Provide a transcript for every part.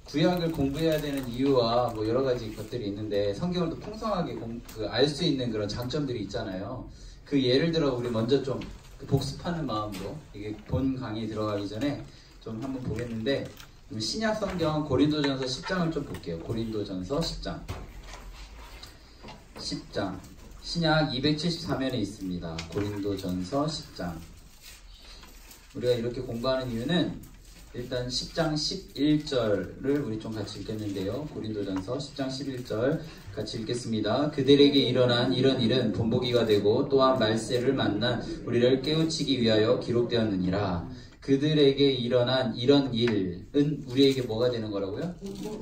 구약을 공부해야 되는 이유와 뭐 여러 가지 것들이 있는데 성경을 또 풍성하게 알 수 있는 그런 장점들이 있잖아요. 그 예를 들어 우리 먼저 좀 복습하는 마음으로 이게 본 강의 들어가기 전에 좀 한번 보겠는데, 신약 성경 고린도전서 10장을 좀 볼게요. 고린도전서 10장. 신약 274면에 있습니다. 고린도전서 10장. 우리가 이렇게 공부하는 이유는 일단 10장 11절을 우리 좀 같이 읽겠는데요. 고린도전서 10장 11절 같이 읽겠습니다. 그들에게 일어난 이런 일은 본보기가 되고 또한 말세를 만난 우리를 깨우치기 위하여 기록되었느니라. 그들에게 일어난 이런 일은 우리에게 뭐가 되는 거라고요?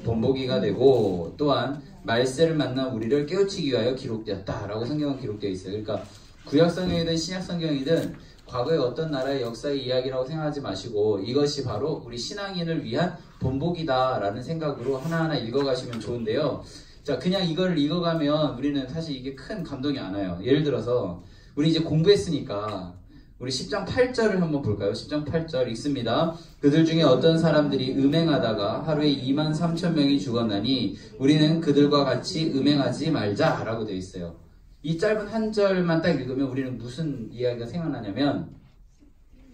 본보기가 되고 또한 말세를 만난 우리를 깨우치기 위하여 기록되었다 라고 성경은 기록되어 있어요. 그러니까 구약성경이든 신약성경이든 과거의 어떤 나라의 역사의 이야기라고 생각하지 마시고 이것이 바로 우리 신앙인을 위한 본보기다 라는 생각으로 하나하나 읽어가시면 좋은데요. 자, 그냥 이걸 읽어가면 우리는 사실 이게 큰 감동이 안 와요. 예를 들어서 우리 이제 공부했으니까 우리 10장 8절을 한번 볼까요? 10장 8절 읽습니다. 그들 중에 어떤 사람들이 음행하다가 하루에 23,000명이 죽었나니 우리는 그들과 같이 음행하지 말자 라고 되어 있어요. 이 짧은 한 절만 딱 읽으면 우리는 무슨 이야기가 생각나냐면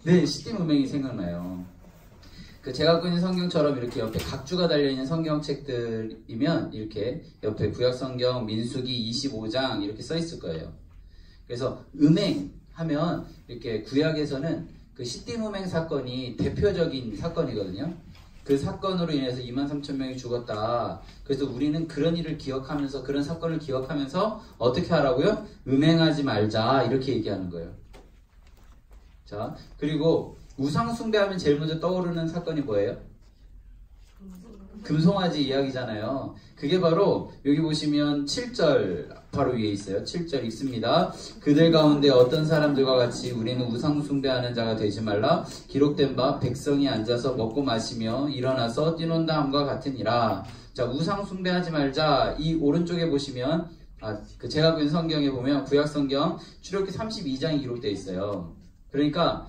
시딤 음행이 생각나요. 제가 갖고 있는 성경처럼 이렇게 옆에 각주가 달려있는 성경책들이면 이렇게 옆에 구약성경 민수기 25장 이렇게 써있을 거예요. 그래서 음행하면 이렇게 구약에서는 그 시딤 음행 사건이 대표적인 사건이거든요. 그 사건으로 인해서 23,000명이 죽었다. 그래서 우리는 그런 일을 기억하면서, 그런 사건을 기억하면서 어떻게 하라고요? 음행하지 말자 이렇게 얘기하는 거예요. 자, 그리고 우상 숭배하면 제일 먼저 떠오르는 사건이 뭐예요? 금송아지 이야기잖아요. 그게 바로 여기 보시면 7절 바로 위에 있어요. 7절 읽습니다. 그들 가운데 어떤 사람들과 같이 우리는 우상 숭배하는 자가 되지 말라. 기록된 바 백성이 앉아서 먹고 마시며 일어나서 뛰논다 함과 같으니라. 자, 우상 숭배하지 말자. 이 오른쪽에 보시면 제가 갖고 있는 성경에 보면 구약성경 출애굽기 32장이 기록되어 있어요. 그러니까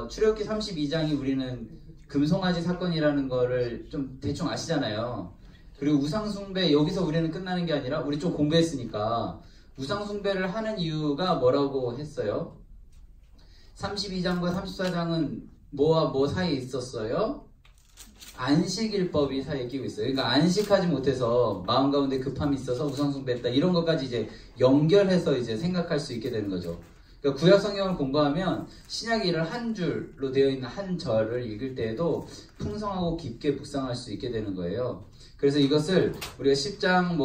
출애굽기 32장이 우리는 금송아지 사건이라는 거를 좀 대충 아시잖아요. 그리고 우상숭배, 여기서 우리는 끝나는 게 아니라 우리 좀 공부했으니까 우상숭배를 하는 이유가 뭐라고 했어요? 32장과 34장은 뭐와 뭐 사이에 있었어요? 안식일법이 사이에 끼고 있어요. 그러니까 안식하지 못해서 마음 가운데 급함이 있어서 우상숭배했다. 이런 것까지 이제 연결해서 이제 생각할 수 있게 되는 거죠. 그러니까 구약 성경을 공부하면 신약의 일을 한 줄로 되어 있는 한 절을 읽을 때에도 풍성하고 깊게 묵상할 수 있게 되는 거예요. 그래서 이것을 우리가 10장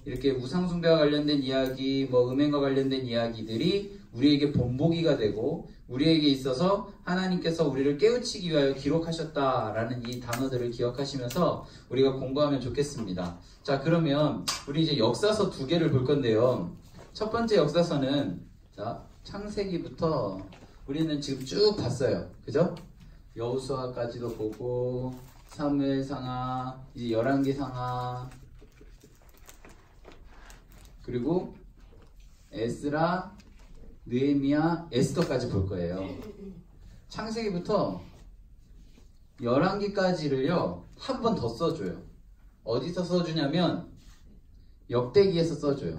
이렇게 우상숭배와 관련된 이야기, 음행과 관련된 이야기들이 우리에게 본보기가 되고 우리에게 있어서 하나님께서 우리를 깨우치기 위하여 기록하셨다라는 이 단어들을 기억하시면서 우리가 공부하면 좋겠습니다. 자, 그러면 우리 이제 역사서 2개를 볼 건데요. 첫 번째 역사서는 창세기부터 우리는 지금 쭉 봤어요. 그죠? 여호수아까지도 보고 사무엘상하, 이제 열왕기상하, 그리고 에스라, 느헤미야, 에스더까지 볼 거예요. 창세기부터 열왕기까지를요 한 번 더 써줘요. 어디서 써주냐면 역대기에서 써줘요.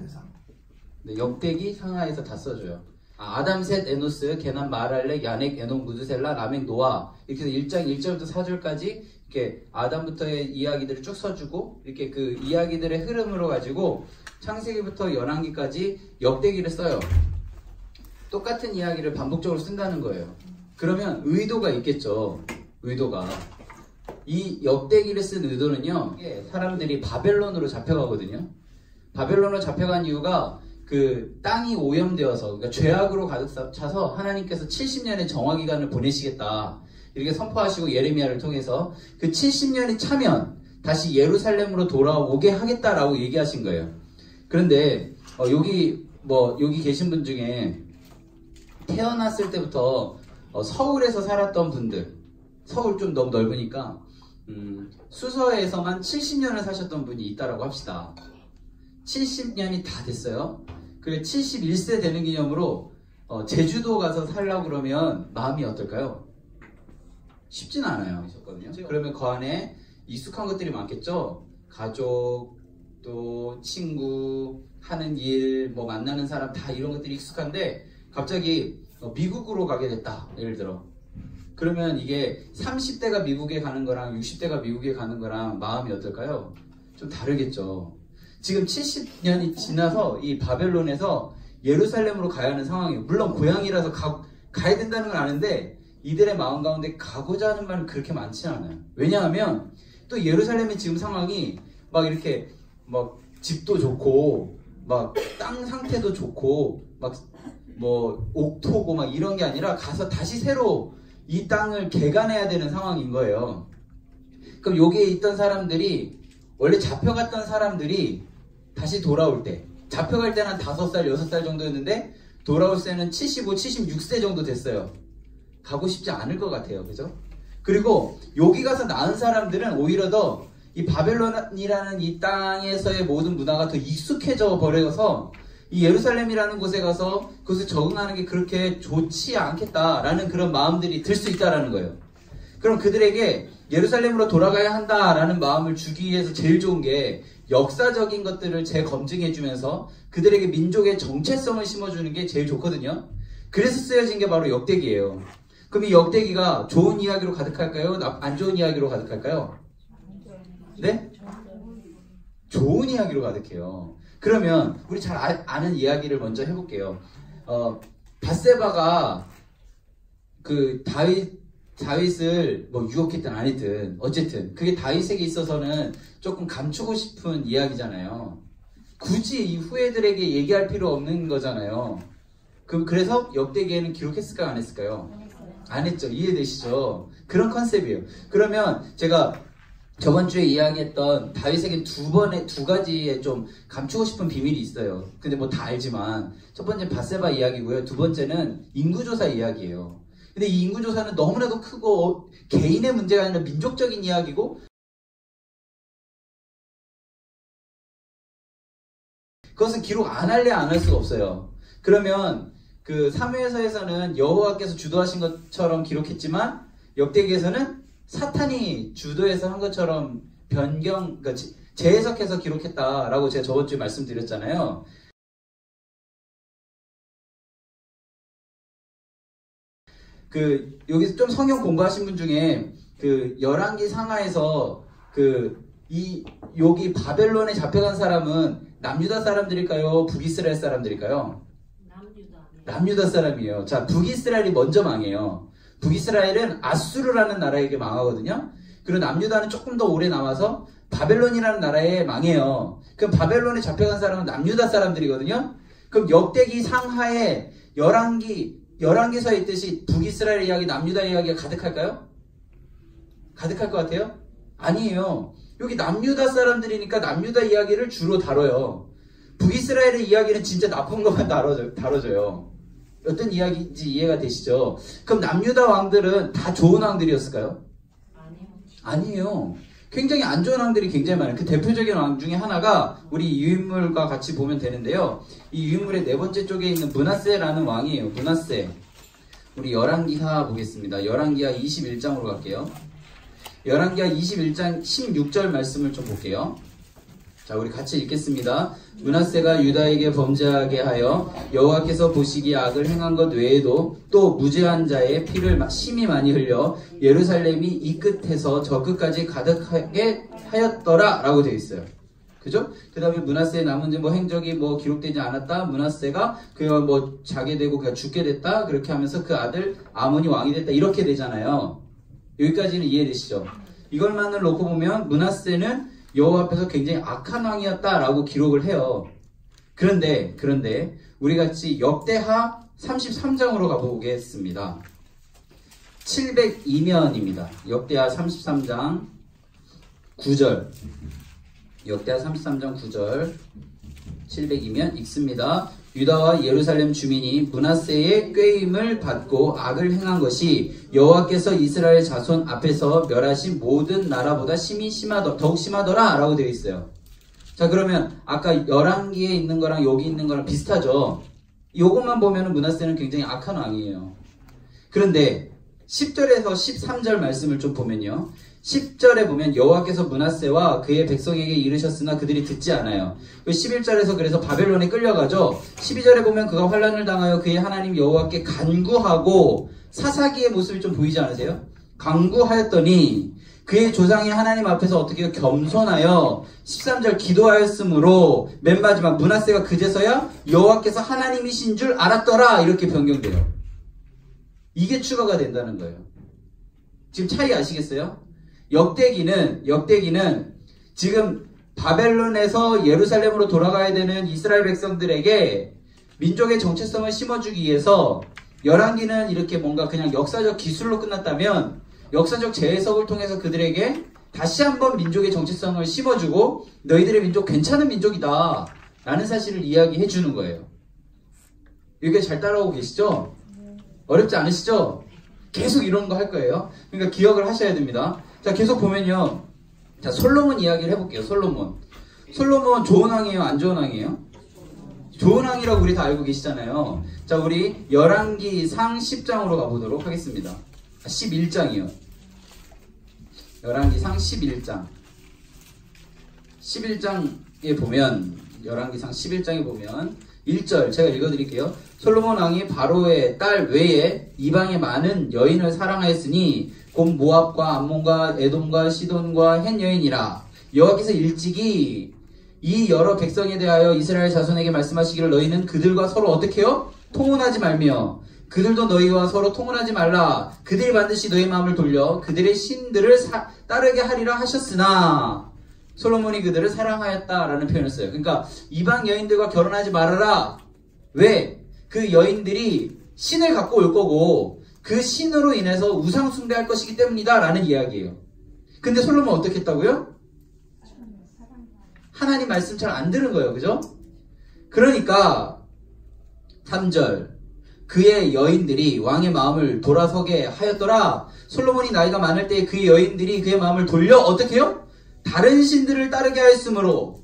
네, 역대기 상하에서 다 써줘요. 아담, 셋, 에노스, 게남, 마랄렉, 야넥, 에녹, 무드셀라, 라멕, 노아 이렇게 해서 1장 1절부터 4절까지 이렇게 아담부터의 이야기들을 쭉 써주고 이렇게 그 이야기들의 흐름으로 가지고 창세기부터 열왕기까지 역대기를 써요. 똑같은 이야기를 반복적으로 쓴다는 거예요. 그러면 의도가 있겠죠. 의도가. 이 역대기를 쓴 의도는요, 사람들이 바벨론으로 잡혀가거든요. 바벨론으로 잡혀간 이유가 그 땅이 오염되어서, 그러니까 죄악으로 가득 차서 하나님께서 70년의 정화기간을 보내시겠다 이렇게 선포하시고 예레미야를 통해서 그 70년이 차면 다시 예루살렘으로 돌아오게 하겠다라고 얘기하신 거예요. 그런데 여기 계신 분 중에 태어났을 때부터 서울에서 살았던 분들, 서울 좀 너무 넓으니까 수서에서만 70년을 사셨던 분이 있다라고 합시다. 70년이 다 됐어요. 그리고 71세 되는 기념으로 제주도 가서 살려고 그러면 마음이 어떨까요? 쉽진 않아요. 그러면 그 안에 익숙한 것들이 많겠죠. 가족, 또 친구, 하는 일, 뭐 만나는 사람 다 이런 것들이 익숙한데 갑자기 미국으로 가게 됐다. 예를 들어. 그러면 이게 30대가 미국에 가는 거랑 60대가 미국에 가는 거랑 마음이 어떨까요? 좀 다르겠죠. 지금 70년이 지나서 이 바벨론에서 예루살렘으로 가야 하는 상황이에요. 물론 고향이라서 가야 된다는 건 아는데 이들의 마음 가운데 가고자 하는 말은 그렇게 많지 않아요. 왜냐하면 또 예루살렘의 지금 상황이 막 이렇게 막 집도 좋고 막 땅 상태도 좋고 막 뭐 옥토고 막 이런 게 아니라 가서 다시 새로 이 땅을 개간해야 되는 상황인 거예요. 그럼 여기에 있던 사람들이 원래 잡혀갔던 사람들이 다시 돌아올 때 잡혀갈 때는 한 5살, 6살 정도였는데 돌아올 때는 75, 76세 정도 됐어요. 가고 싶지 않을 것 같아요. 그죠? 그리고 여기 가서 낳은 사람들은 오히려 더 이 바벨론이라는 이 땅에서의 모든 문화가 더 익숙해져 버려서 이 예루살렘이라는 곳에 가서 그것에 적응하는 게 그렇게 좋지 않겠다라는 그런 마음들이 들 수 있다라는 거예요. 그럼 그들에게 예루살렘으로 돌아가야 한다라는 마음을 주기 위해서 제일 좋은 게 역사적인 것들을 재검증해주면서 그들에게 민족의 정체성을 심어주는 게 제일 좋거든요. 그래서 쓰여진 게 바로 역대기예요. 그럼 이 역대기가 좋은 이야기로 가득할까요? 안 좋은 이야기로 가득할까요? 네? 좋은 이야기로 가득해요. 그러면 우리 잘 아는 이야기를 먼저 해볼게요. 밧세바가 그 다윗을 뭐 유혹했든 아니든 어쨌든 그게 다윗에게 있어서는 조금 감추고 싶은 이야기잖아요. 굳이 이 후예들에게 얘기할 필요 없는 거잖아요. 그래서 역대기에는 기록했을까요? 안 했을까요? 안 했죠. 이해되시죠? 그런 컨셉이에요. 그러면 제가 저번 주에 이야기했던 다윗에게 두 가지의 좀 감추고 싶은 비밀이 있어요. 근데 뭐 다 알지만 첫 번째는 밧세바 이야기고요. 두 번째는 인구조사 이야기예요. 근데 이 인구조사는 너무나도 크고 개인의 문제가 아니라 민족적인 이야기고 그것은 기록 안 할래 안 할 수가 없어요. 그러면 그 사무엘서에서는 여호와께서 주도하신 것처럼 기록했지만 역대기에서는 사탄이 주도해서 한 것처럼 그러니까 재해석해서 기록했다라고 제가 저번 주에 말씀드렸잖아요. 여기서 좀 성경 공부하신 분 중에 열왕기 상하에서 여기 바벨론에 잡혀간 사람은 남유다 사람들일까요? 북이스라엘 사람들일까요? 남유다 사람이에요. 자, 북이스라엘이 먼저 망해요. 북이스라엘은 아수르라는 나라에게 망하거든요. 그리고 남유다는 조금 더 오래 남아서 바벨론이라는 나라에 망해요. 그럼 바벨론에 잡혀간 사람은 남유다 사람들이거든요. 그럼 역대기 상하에 열왕기서에 있듯이 북이스라엘 이야기, 남유다 이야기가 가득할까요? 가득할 것 같아요? 아니에요. 여기 남유다 사람들이니까 남유다 이야기를 주로 다뤄요. 북이스라엘의 이야기는 진짜 나쁜 것만 다뤄져요. 어떤 이야기인지 이해가 되시죠? 그럼 남유다 왕들은 다 좋은 왕들이었을까요? 아니에요. 굉장히 안 좋은 왕들이 굉장히 많아요. 그 대표적인 왕 중에 하나가 우리 유인물과 같이 보면 되는데요. 이 유인물의 네 번째 쪽에 있는 므낫세라는 왕이에요. 므낫세. 우리 열왕기하 보겠습니다. 열왕기하 21장으로 갈게요. 열왕기하 21장 16절 말씀을 좀 볼게요. 자, 우리 같이 읽겠습니다. 므낫세가 유다에게 범죄하게 하여 여호와께서 보시기에 악을 행한 것 외에도 또 무죄한 자의 피를 심히 많이 흘려 예루살렘이 이 끝에서 저 끝까지 가득하게 하였더라 라고 되어 있어요. 그죠? 그 다음에 므낫세의 남은 뭐 행적이 뭐 기록되지 않았다. 므낫세가 그가 뭐 자게 되고 그가 죽게 됐다. 그렇게 하면서 그 아들 아몬이 왕이 됐다. 이렇게 되잖아요. 여기까지는 이해되시죠? 이걸만을 놓고 보면 므낫세는 여호와 앞에서 굉장히 악한 왕이었다라고 기록을 해요. 그런데 우리 같이 역대하 33장으로 가보겠습니다. 702면입니다. 역대하 33장 9절. 역대하 33장 9절 702면 읽습니다. 유다와 예루살렘 주민이 므낫세의 꾀임을 받고 악을 행한 것이 여호와께서 이스라엘 자손 앞에서 멸하신 모든 나라보다 더욱 심하더라 라고 되어 있어요. 자, 그러면 아까 열왕기에 있는 거랑 여기 있는 거랑 비슷하죠. 이것만 보면 므낫세는 굉장히 악한 왕이에요. 그런데 10절에서 13절 말씀을 좀 보면요. 10절에 보면 여호와께서 므낫세와 그의 백성에게 이르셨으나 그들이 듣지 않아요. 11절에서 그래서 바벨론에 끌려가죠. 12절에 보면 그가 환난을 당하여 그의 하나님 여호와께 간구하고 사사기의 모습이 좀 보이지 않으세요? 간구하였더니 그의 조상이 하나님 앞에서 어떻게 겸손하여 13절 기도하였으므로 맨 마지막 므낫세가 그제서야 여호와께서 하나님이신 줄 알았더라 이렇게 변경돼요. 이게 추가가 된다는 거예요. 지금 차이 아시겠어요? 역대기는 지금 바벨론에서 예루살렘으로 돌아가야 되는 이스라엘 백성들에게 민족의 정체성을 심어주기 위해서 열왕기는 이렇게 뭔가 그냥 역사적 기술로 끝났다면 역사적 재해석을 통해서 그들에게 다시 한번 민족의 정체성을 심어주고 너희들의 민족 괜찮은 민족이다 라는 사실을 이야기해 주는 거예요. 이게 잘 따라오고 계시죠? 어렵지 않으시죠? 계속 이런 거 할 거예요. 그러니까 기억을 하셔야 됩니다. 자, 계속 보면요. 자, 솔로몬 이야기를 해볼게요. 솔로몬 좋은 왕이에요? 안 좋은 왕이에요? 좋은 왕이라고 우리 다 알고 계시잖아요. 자, 우리 열왕기상 10장으로 가보도록 하겠습니다. 11장이요. 열왕기상 11장. 11장에 보면, 열왕기상 11장에 보면 1절 제가 읽어드릴게요. 솔로몬 왕이 바로의 딸 외에 이방의 많은 여인을 사랑하였으니 곧 모압과 암몬과 에돔과 시돈과 헷 여인이라. 여호와께서 일찍이 이 여러 백성에 대하여 이스라엘 자손에게 말씀하시기를 너희는 그들과 서로 어떻게 해요? 통혼하지 말며 그들도 너희와 서로 통혼하지 말라. 그들이 반드시 너희 마음을 돌려 그들의 신들을 따르게 하리라 하셨으나 솔로몬이 그들을 사랑하였다라는 표현을 써요. 그러니까 이방 여인들과 결혼하지 말아라. 왜? 그 여인들이 신을 갖고 올 거고 그 신으로 인해서 우상 숭배할 것이기 때문이다 라는 이야기예요. 근데 솔로몬 어떻게 했다고요? 하나님 말씀 잘 안 들은 거예요. 그죠? 그러니까 3절 그의 여인들이 왕의 마음을 돌아서게 하였더라. 솔로몬이 나이가 많을 때 그의 여인들이 그의 마음을 돌려 어떻게 해요? 다른 신들을 따르게 하였으므로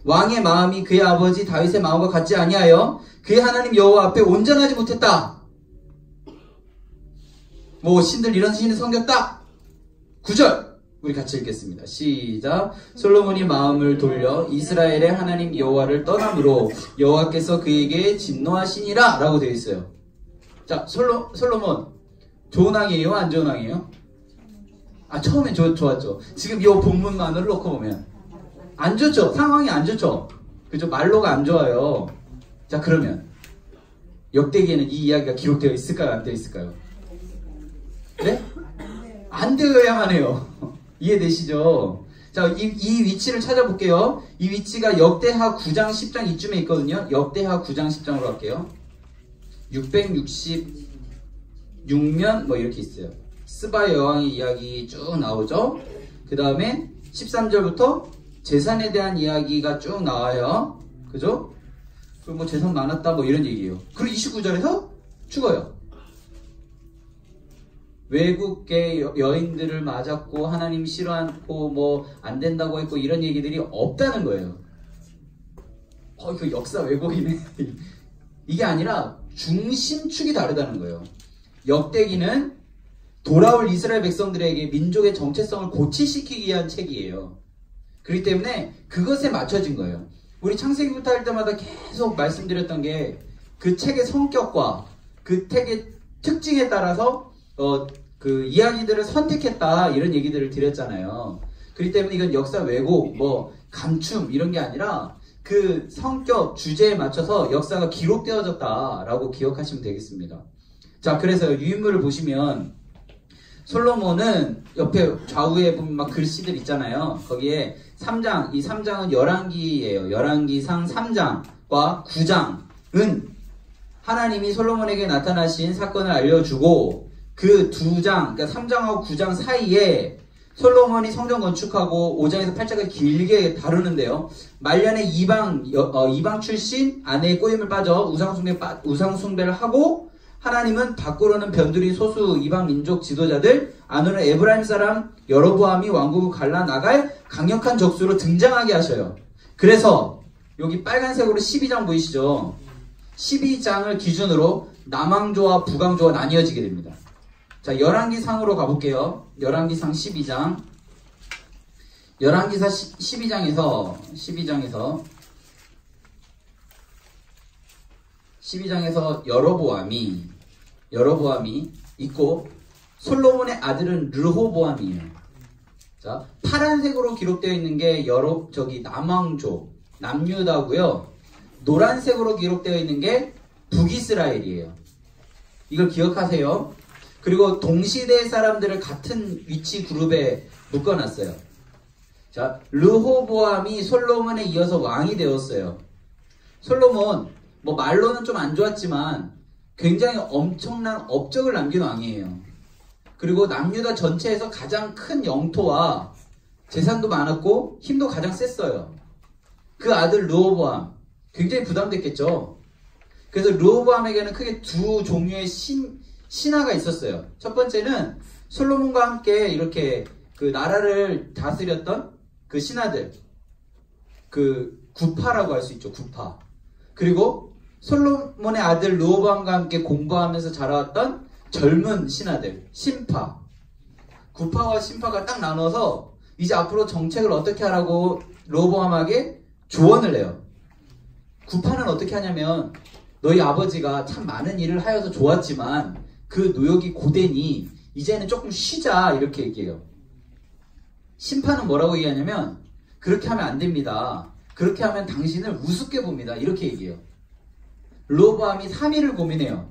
왕의 마음이 그의 아버지 다윗의 마음과 같지 아니하여 그의 하나님 여호와 앞에 온전하지 못했다. 뭐 신들 이런 신을 섬겼다. 9절 우리 같이 읽겠습니다. 시작. 솔로몬이 마음을 돌려 이스라엘의 하나님 여호와를 떠남으로 여호와께서 그에게 진노하시니라 라고 되어 있어요. 자, 솔로몬 좋은 왕이에요? 안 좋은 왕이에요? 처음엔 좋았죠. 지금 이 본문만을 놓고 보면 안 좋죠. 상황이 안 좋죠. 그죠? 말로가 안 좋아요. 자, 그러면 역대기에는 이 이야기가 기록되어 있을까요? 안 되어 있을까요? 네? 안 되어야만 해요. 이해되시죠? 자, 이 위치를 찾아볼게요. 이 위치가 역대하 9장 10장 이쯤에 있거든요. 역대하 9장 10장으로 갈게요. 666면 뭐 이렇게 있어요. 스바 여왕의 이야기 쭉 나오죠. 그 다음에 13절부터 재산에 대한 이야기가 쭉 나와요. 그죠? 그리고 뭐 재산 많았다 뭐 이런 얘기예요. 그리고 29절에서 죽어요. 외국계 여인들을 맞았고 하나님 싫어하고 뭐 안 된다고 했고 이런 얘기들이 없다는 거예요. 그 역사 왜곡이네. 이게 아니라 중심축이 다르다는 거예요. 역대기는 돌아올 이스라엘 백성들에게 민족의 정체성을 고취시키기 위한 책이에요. 그렇기 때문에 그것에 맞춰진 거예요. 우리 창세기부터 할 때마다 계속 말씀드렸던 게 그 책의 성격과 그 책의 특징에 따라서 그 이야기들을 선택했다 이런 얘기들을 드렸잖아요. 그렇기 때문에 이건 역사 왜곡, 뭐 감춤 이런 게 아니라 그 성격, 주제에 맞춰서 역사가 기록되어졌다라고 기억하시면 되겠습니다. 자, 그래서 유인물을 보시면 솔로몬은 옆에 좌우에 보면 막 글씨들 있잖아요. 거기에 3장, 이 3장은 열왕기예요. 열왕기상 3장과 9장은 하나님이 솔로몬에게 나타나신 사건을 알려주고 그 2장, 그러니까 3장하고 9장 사이에 솔로몬이 성전 건축하고 5장에서 8장까지 길게 다루는데요. 말년에 이방 출신 아내의 꼬임을 빠져 우상숭배를 하고 하나님은 밖으로는 변두리 소수 이방 민족 지도자들 안으로는 에브라임 사람 여로보암이 왕국을 갈라나갈 강력한 적수로 등장하게 하셔요. 그래서 여기 빨간색으로 12장 보이시죠? 12장을 기준으로 남왕조와 북왕조가 나뉘어지게 됩니다. 자, 열왕기상으로 가볼게요. 열왕기상 12장 열왕기사 12장에서 여로보암이 있고 솔로몬의 아들은 르호보암이에요. 자, 파란색으로 기록되어 있는 게 남왕조, 남유다고요. 노란색으로 기록되어 있는 게 북이스라엘이에요. 이걸 기억하세요. 그리고 동시대 사람들을 같은 위치 그룹에 묶어놨어요. 자, 르호보암이 솔로몬에 이어서 왕이 되었어요. 솔로몬, 말로는 좀 안 좋았지만 굉장히 엄청난 업적을 남긴 왕이에요. 그리고 남유다 전체에서 가장 큰 영토와 재산도 많았고 힘도 가장 셌어요. 그 아들 르호보암, 굉장히 부담됐겠죠. 그래서 르호보암에게는 크게 두 종류의 신하가 있었어요. 첫 번째는 솔로몬과 함께 이렇게 그 나라를 다스렸던 그 신하들, 그 구파라고 할 수 있죠. 구파. 그리고 솔로몬의 아들 르호보암과 함께 공부하면서 자라왔던 젊은 신하들, 신파. 구파와 신파가 딱 나눠서 이제 앞으로 정책을 어떻게 하라고 르호보암에게 조언을 해요. 구파는 어떻게 하냐면, 너희 아버지가 참 많은 일을 하여서 좋았지만 그 노역이 고되니 이제는 조금 쉬자, 이렇게 얘기해요. 신파는 뭐라고 얘기하냐면, 그렇게 하면 안 됩니다. 그렇게 하면 당신을 우습게 봅니다, 이렇게 얘기해요. 르호보암이 3일을 고민해요.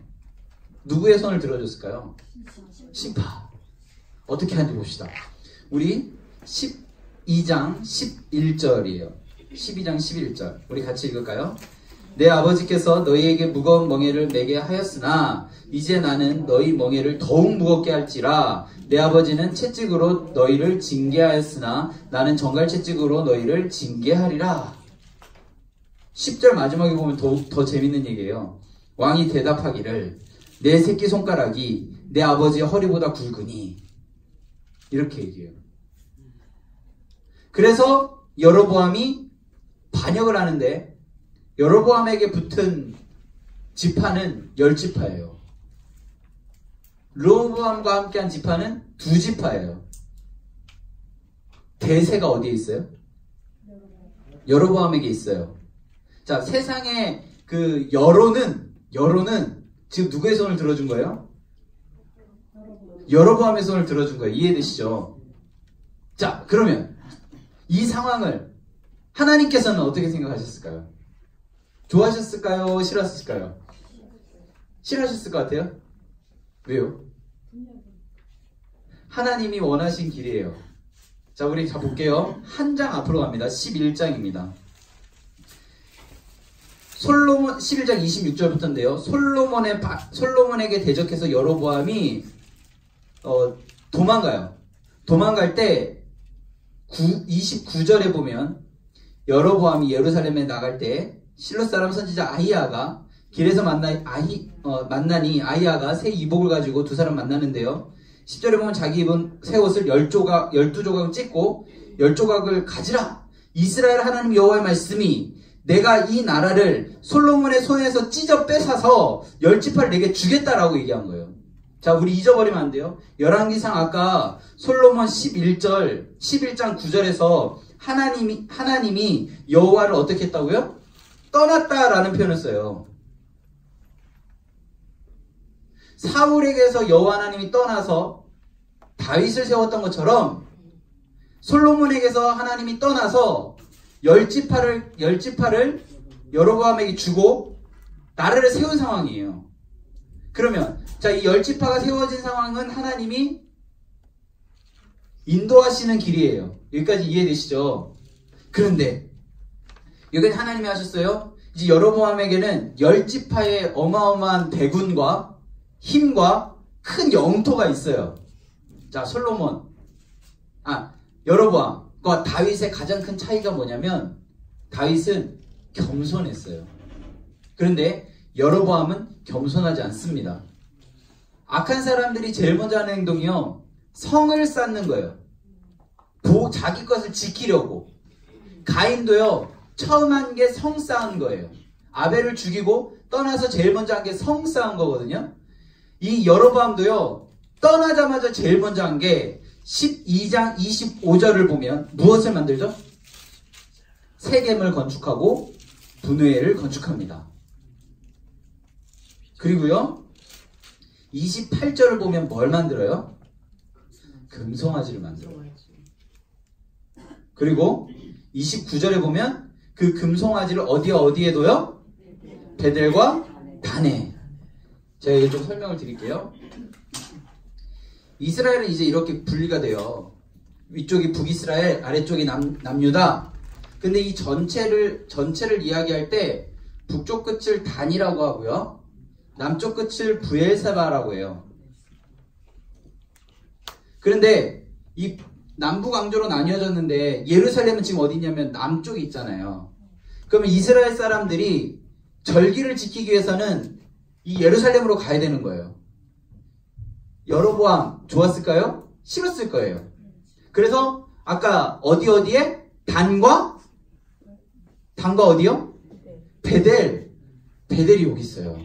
누구의 손을 들어줬을까요? 신파. 어떻게 하는지 봅시다. 우리 12장 11절이에요. 12장 11절. 우리 같이 읽을까요? 내 아버지께서 너희에게 무거운 멍에를 매게 하였으나 이제 나는 너희 멍에를 더욱 무겁게 할지라. 내 아버지는 채찍으로 너희를 징계하였으나 나는 정갈 채찍으로 너희를 징계하리라. 10절 마지막에 보면 더 재밌는 얘기예요. 왕이 대답하기를 내 새끼손가락이 내 아버지의 허리보다 굵으니, 이렇게 얘기해요. 그래서 여로보암이 반역을 하는데 여로보암에게 붙은 지파는 10지파예요. 르호보암과 함께한 지파는 2지파예요. 대세가 어디에 있어요? 여로보암에게 있어요. 자, 세상의 그 여론은 지금 누구의 손을 들어준 거예요? 여로보암의 손을 들어준 거예요. 이해되시죠? 자, 그러면 이 상황을 하나님께서는 어떻게 생각하셨을까요? 좋아하셨을까요? 싫어하셨을까요? 싫어하셨을 것 같아요? 왜요? 하나님이 원하신 길이에요. 자, 우리 가볼게요. 한 장 앞으로 갑니다. 11장입니다. 솔로몬 11장 26절부터인데요. 솔로몬에게 대적해서 여로보암이 도망가요. 도망갈 때 29절에 보면 여로보암이 예루살렘에 나갈 때 실로 사람 선지자 아히야가 길에서 만나니 아히야가 새 이복을 가지고 두 사람 만나는데요. 10절에 보면 자기 입은 새 옷을 12조각을 찢고 10조각을 가지라. 이스라엘 하나님 여호와의 말씀이 내가 이 나라를 솔로몬의 손에서 찢어 뺏어서 10지파를 내게 주겠다라고 얘기한 거예요. 자, 우리 잊어버리면 안 돼요. 열왕기상 아까 솔로몬 11장 9절에서 하나님이 여호와를 어떻게 했다고요? 떠났다라는 표현을 써요. 사울에게서 여호와 하나님이 떠나서 다윗을 세웠던 것처럼 솔로몬에게서 하나님이 떠나서 10지파를 여로보암에게 주고 나라를 세운 상황이에요. 그러면 자, 이 10지파가 세워진 상황은 하나님이 인도하시는 길이에요. 여기까지 이해되시죠? 그런데 여기는 하나님이 하셨어요. 이제 여로보암에게는 10지파의 어마어마한 대군과 힘과 큰 영토가 있어요. 자, 여로보암과 다윗의 가장 큰 차이가 뭐냐면 다윗은 겸손했어요. 그런데 여로보암은 겸손하지 않습니다. 악한 사람들이 제일 먼저 하는 행동이요, 성을 쌓는 거예요. 자기 것을 지키려고. 가인도요, 처음 한 게 성 쌓은 거예요. 아벨을 죽이고 떠나서 제일 먼저 한 게 성 쌓은 거거든요. 이 여로보암도요, 떠나자마자 제일 먼저 한 게 12장 25절을 보면 무엇을 만들죠? 세겜을 건축하고 분회를 건축합니다. 그리고요 28절을 보면 뭘 만들어요? 금송아지를 만들어요. 그리고 29절에 보면 그 금송아지를 어디에 둬요? 베델과 단에. 제가 이제 좀 설명을 드릴게요. 이스라엘은 이제 이렇게 분리가 돼요. 위쪽이 북이스라엘, 아래쪽이 남유다. 근데 이 전체를 이야기할 때 북쪽 끝을 단이라고 하고요. 남쪽 끝을 브엘세바라고 해요. 그런데 이 남북 왕조로 나뉘어졌는데 예루살렘은 지금 어디 있냐면 남쪽에 있잖아요. 그러면 이스라엘 사람들이 절기를 지키기 위해서는 이 예루살렘으로 가야 되는 거예요. 여로보암 좋았을까요? 싫었을 거예요. 그래서 아까 어디에? 단과 어디요? 베델이 여기 있어요.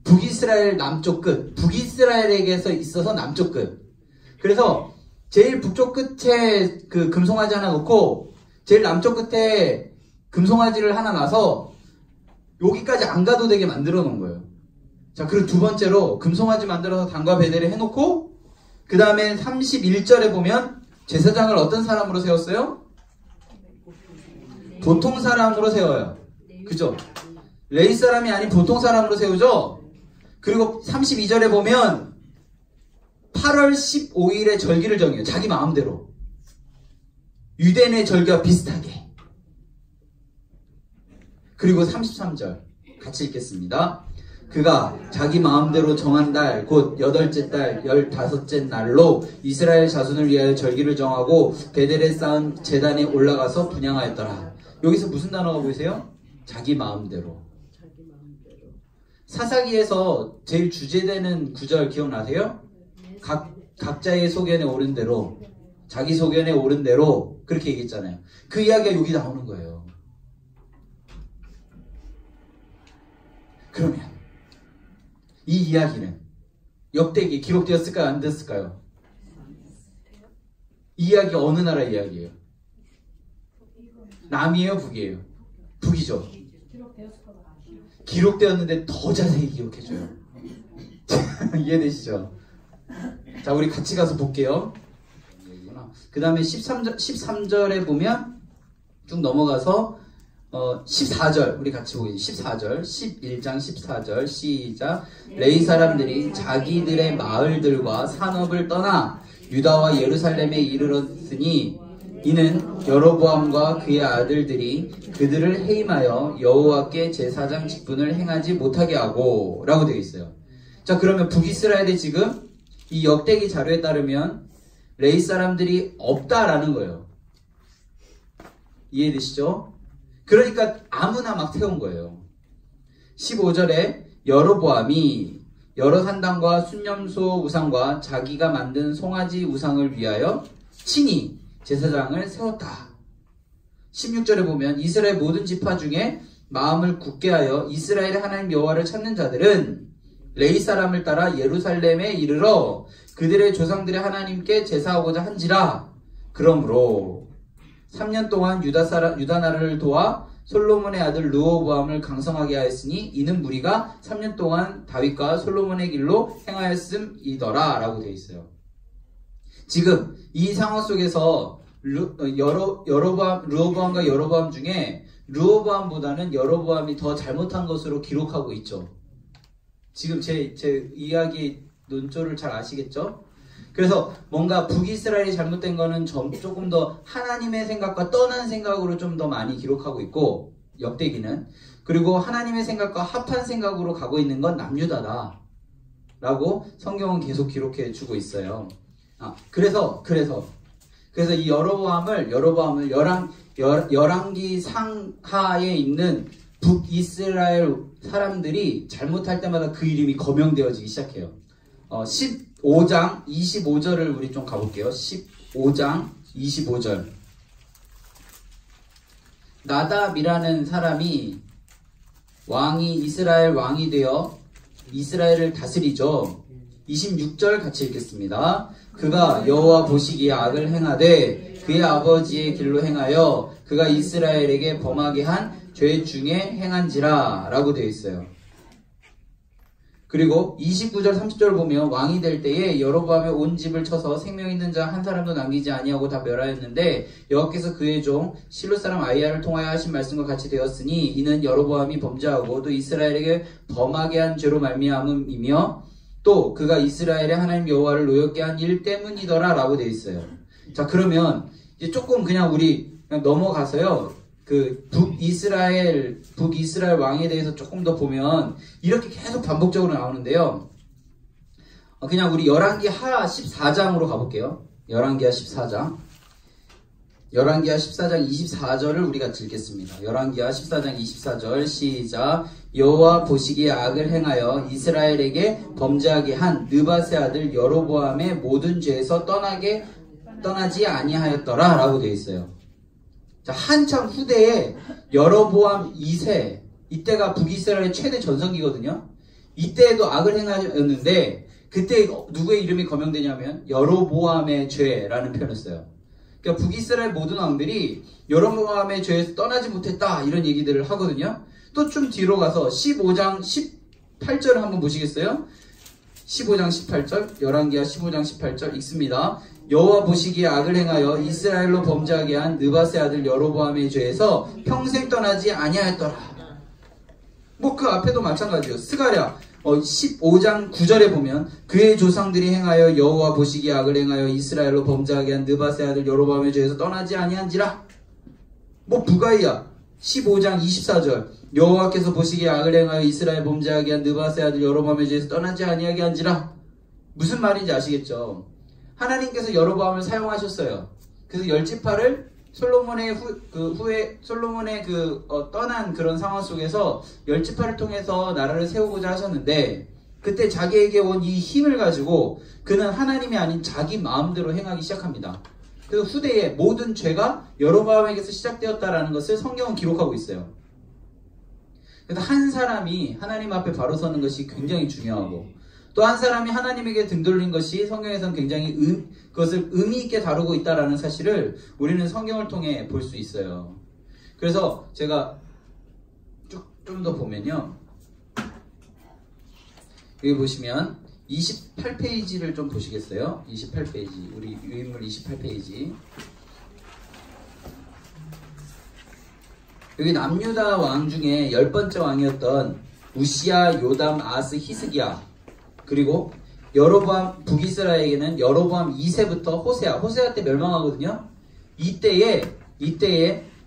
북이스라엘 남쪽 끝. 북이스라엘에게서 있어서 남쪽 끝. 그래서 제일 북쪽 끝에 그 금송아지 하나 놓고 제일 남쪽 끝에 금송아지를 하나 놔서 여기까지 안 가도 되게 만들어 놓은 거예요. 자, 그리고 두 번째로 금송아지 만들어서 단과 베델을 해놓고 그 다음에 31절에 보면 제사장을 어떤 사람으로 세웠어요? 보통 사람으로 세워요. 그죠? 레위 사람이 아닌 보통 사람으로 세우죠? 그리고 32절에 보면 8월 15일에 절기를 정해요. 자기 마음대로. 유대인의 절기와 비슷하게. 그리고 33절 같이 읽겠습니다. 그가 자기 마음대로 정한 달, 곧 8째 달, 15째 날로 이스라엘 자손을 위하여 절기를 정하고 베델에 쌓은 제단에 올라가서 분향하였더라. 여기서 무슨 단어가 보이세요? 자기 마음대로. 사사기에서 제일 주제되는 구절 기억나세요? 각자의 소견에 오른 대로, 자기 소견에 오른 대로 그렇게 얘기했잖아요. 그 이야기가 여기 나오는 거예요. 그러면 이 이야기는 역대기에 기록되었을까요? 안 됐을까요? 이 이야기가 어느 나라 이야기예요? 남이에요? 북이에요? 북이죠. 기록되었는데 더 자세히 기록해줘요. 이해되시죠? 자, 우리 같이 가서 볼게요. 그 다음에 13절에 보면 쭉 넘어가서 14절 우리 같이 보겠습니다. 14절 11장 14절 시작. 레위 사람들이 자기들의 마을들과 산업을 떠나 유다와 예루살렘에 이르렀으니 이는 여로보암과 그의 아들들이 그들을 해임하여 여호와께 제사장 직분을 행하지 못하게 하고 라고 되어 있어요. 자, 그러면 북이스라엘에 지금 이 역대기 자료에 따르면 레위 사람들이 없다라는 거예요. 이해되시죠? 그러니까 아무나 막 세운 거예요. 15절에 여로보암이 여러 산당과 순념소 우상과 자기가 만든 송아지 우상을 위하여 친히 제사장을 세웠다. 16절에 보면 이스라엘 모든 지파 중에 마음을 굳게 하여 이스라엘의 하나님 여호와를 찾는 자들은 레위 사람을 따라 예루살렘에 이르러 그들의 조상들의 하나님께 제사하고자 한지라. 그러므로 3년 동안 유다 나라를 도와 솔로몬의 아들 르호보암을 강성하게 하였으니 이는 무리가 3년 동안 다윗과 솔로몬의 길로 행하였음이더라 라고 되어 있어요. 지금 이 상황 속에서 르호보암과 여로보암 중에 르호보암보다는 여로보암이 더 잘못한 것으로 기록하고 있죠. 지금 제 이야기 논조를 잘 아시겠죠? 그래서 뭔가 북이스라엘이 잘못된 거는 조금 더 하나님의 생각과 떠난 생각으로 좀 더 많이 기록하고 있고, 역대기는. 그리고 하나님의 생각과 합한 생각으로 가고 있는 건 남유다다 라고 성경은 계속 기록해 주고 있어요. 그래서 이 여로보암을 열왕기 상하에 있는 북이스라엘 사람들이 잘못할 때마다 그 이름이 거명되어지기 시작해요. 15장 25절을 우리 좀 가볼게요. 15장 25절. 나답이라는 사람이 이스라엘 왕이 되어 이스라엘을 다스리죠. 26절 같이 읽겠습니다. 그가 여호와 보시기에 악을 행하되 그의 아버지의 길로 행하여 그가 이스라엘에게 범하게 한 죄 중에 행한지라 라고 되어 있어요. 그리고 29절 30절 보면 왕이 될 때에 여로보암의 온 집을 쳐서 생명 있는 자 한 사람도 남기지 아니하고 다 멸하였는데 여호와께서 그의 종 실로 사람 아이야를 통하여 하신 말씀과 같이 되었으니 이는 여로보암이 범죄하고 또 이스라엘에게 범하게 한 죄로 말미암음이며 또 그가 이스라엘의 하나님 여호와를 노엽게 한 일 때문이더라 라고 되어 있어요. 자, 그러면 이제 조금 그냥 우리 그냥 넘어가서요. 그 북이스라엘 왕에 대해서 조금 더 보면 이렇게 계속 반복적으로 나오는데요. 그냥 우리 열왕기하 14장으로 가볼게요. 열왕기하 14장 24절을 우리가 읽겠습니다. 열왕기하 14장 24절 시작. 여호와 보시기에 악을 행하여 이스라엘에게 범죄하게 한 느밧의 아들 여로보암의 모든 죄에서 떠나지 아니하였더라 라고 되어 있어요. 자, 한참 후대에 여로보암 2세, 이때가 북이스라엘의 최대 전성기거든요. 이때에도 악을 행하였는데 그때 누구의 이름이 거명되냐면 여로보암의 죄라는 표현을 써요. 그러니까 북이스라엘 모든 왕들이 여로보암의 죄에서 떠나지 못했다 이런 얘기들을 하거든요. 또 좀 뒤로 가서 15장 18절을 한번 보시겠어요? 15장 18절, 열왕기하 15장 18절 읽습니다. 여호와 보시기에 악을 행하여 이스라엘로 범죄하게 한 느밧의 아들 여로보암의 죄에서 평생 떠나지 아니하였더라. 뭐 그 앞에도 마찬가지예요. 스가랴 15장 9절에 보면 그의 조상들이 행하여 여호와 보시기에 악을 행하여 이스라엘로 범죄하게 한 느밧의 아들 여로보암의 죄에서 떠나지 아니한지라. 뭐 부가이야 15장 24절 여호와께서 보시기에 악을 행하여 이스라엘 범죄하게 한 느밧의 아들 여로보암의 죄에서 떠나지 아니하게 한지라. 무슨 말인지 아시겠죠? 하나님께서 여로보암을 사용하셨어요. 그래서 열지파를 솔로몬의 떠난 그런 상황 속에서 열지파를 통해서 나라를 세우고자 하셨는데 그때 자기에게 온 이 힘을 가지고 그는 하나님이 아닌 자기 마음대로 행하기 시작합니다. 그래서 후대에 모든 죄가 여로보암에게서 시작되었다라는 것을 성경은 기록하고 있어요. 그래서 한 사람이 하나님 앞에 바로 서는 것이 굉장히 중요하고 또 한 사람이 하나님에게 등 돌린 것이 성경에서는 굉장히 그것을 의미 있게 다루고 있다는 사실을 우리는 성경을 통해 볼 수 있어요. 그래서 제가 좀 더 보면요. 여기 보시면 28페이지를 좀 보시겠어요? 28페이지. 우리 유인물 28페이지. 여기 남유다 왕 중에 10번째 왕이었던 우시야, 요담, 아스, 히스기야 그리고 여로보암 북이스라엘에게는 여로보암 2세부터 호세아 때 멸망하거든요. 이때에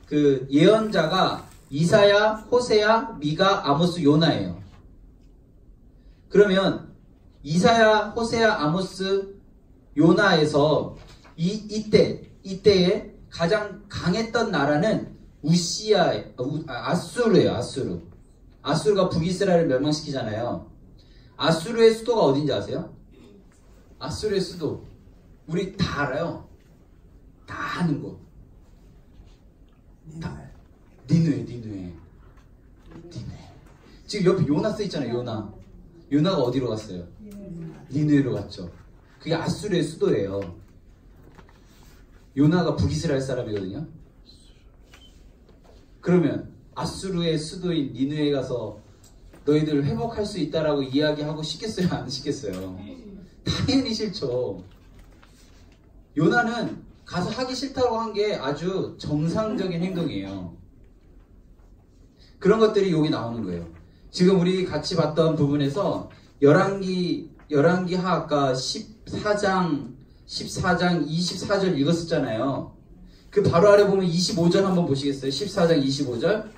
그 예언자가 이사야, 호세아, 미가, 아모스, 요나예요. 그러면 이사야, 호세아, 아모스, 요나에서 이때에 가장 강했던 나라는 아수르예요. 아수르가 북이스라엘을 멸망시키잖아요. 아수르의 수도가 어딘지 아세요? 아수르의 수도 우리 다 알아요. 다 아는 곳. 니누에. 지금 옆에 요나 써있잖아요. 요나가 어디로 갔어요? 니누에로 갔죠. 그게 아수르의 수도예요. 요나가 북이스라엘 사람이거든요. 그러면 아수르의 수도인 니누에 가서 너희들 회복할 수 있다라고 이야기하고 싶겠어요? 안 싶겠어요? 당연히 싫죠. 요나는 가서 하기 싫다고 한 게 아주 정상적인 행동이에요. 그런 것들이 여기 나오는 거예요. 지금 우리 같이 봤던 부분에서 열왕기하 아까 14장 24절 읽었었잖아요. 그 바로 아래 보면 25절 한번 보시겠어요? 14장 25절.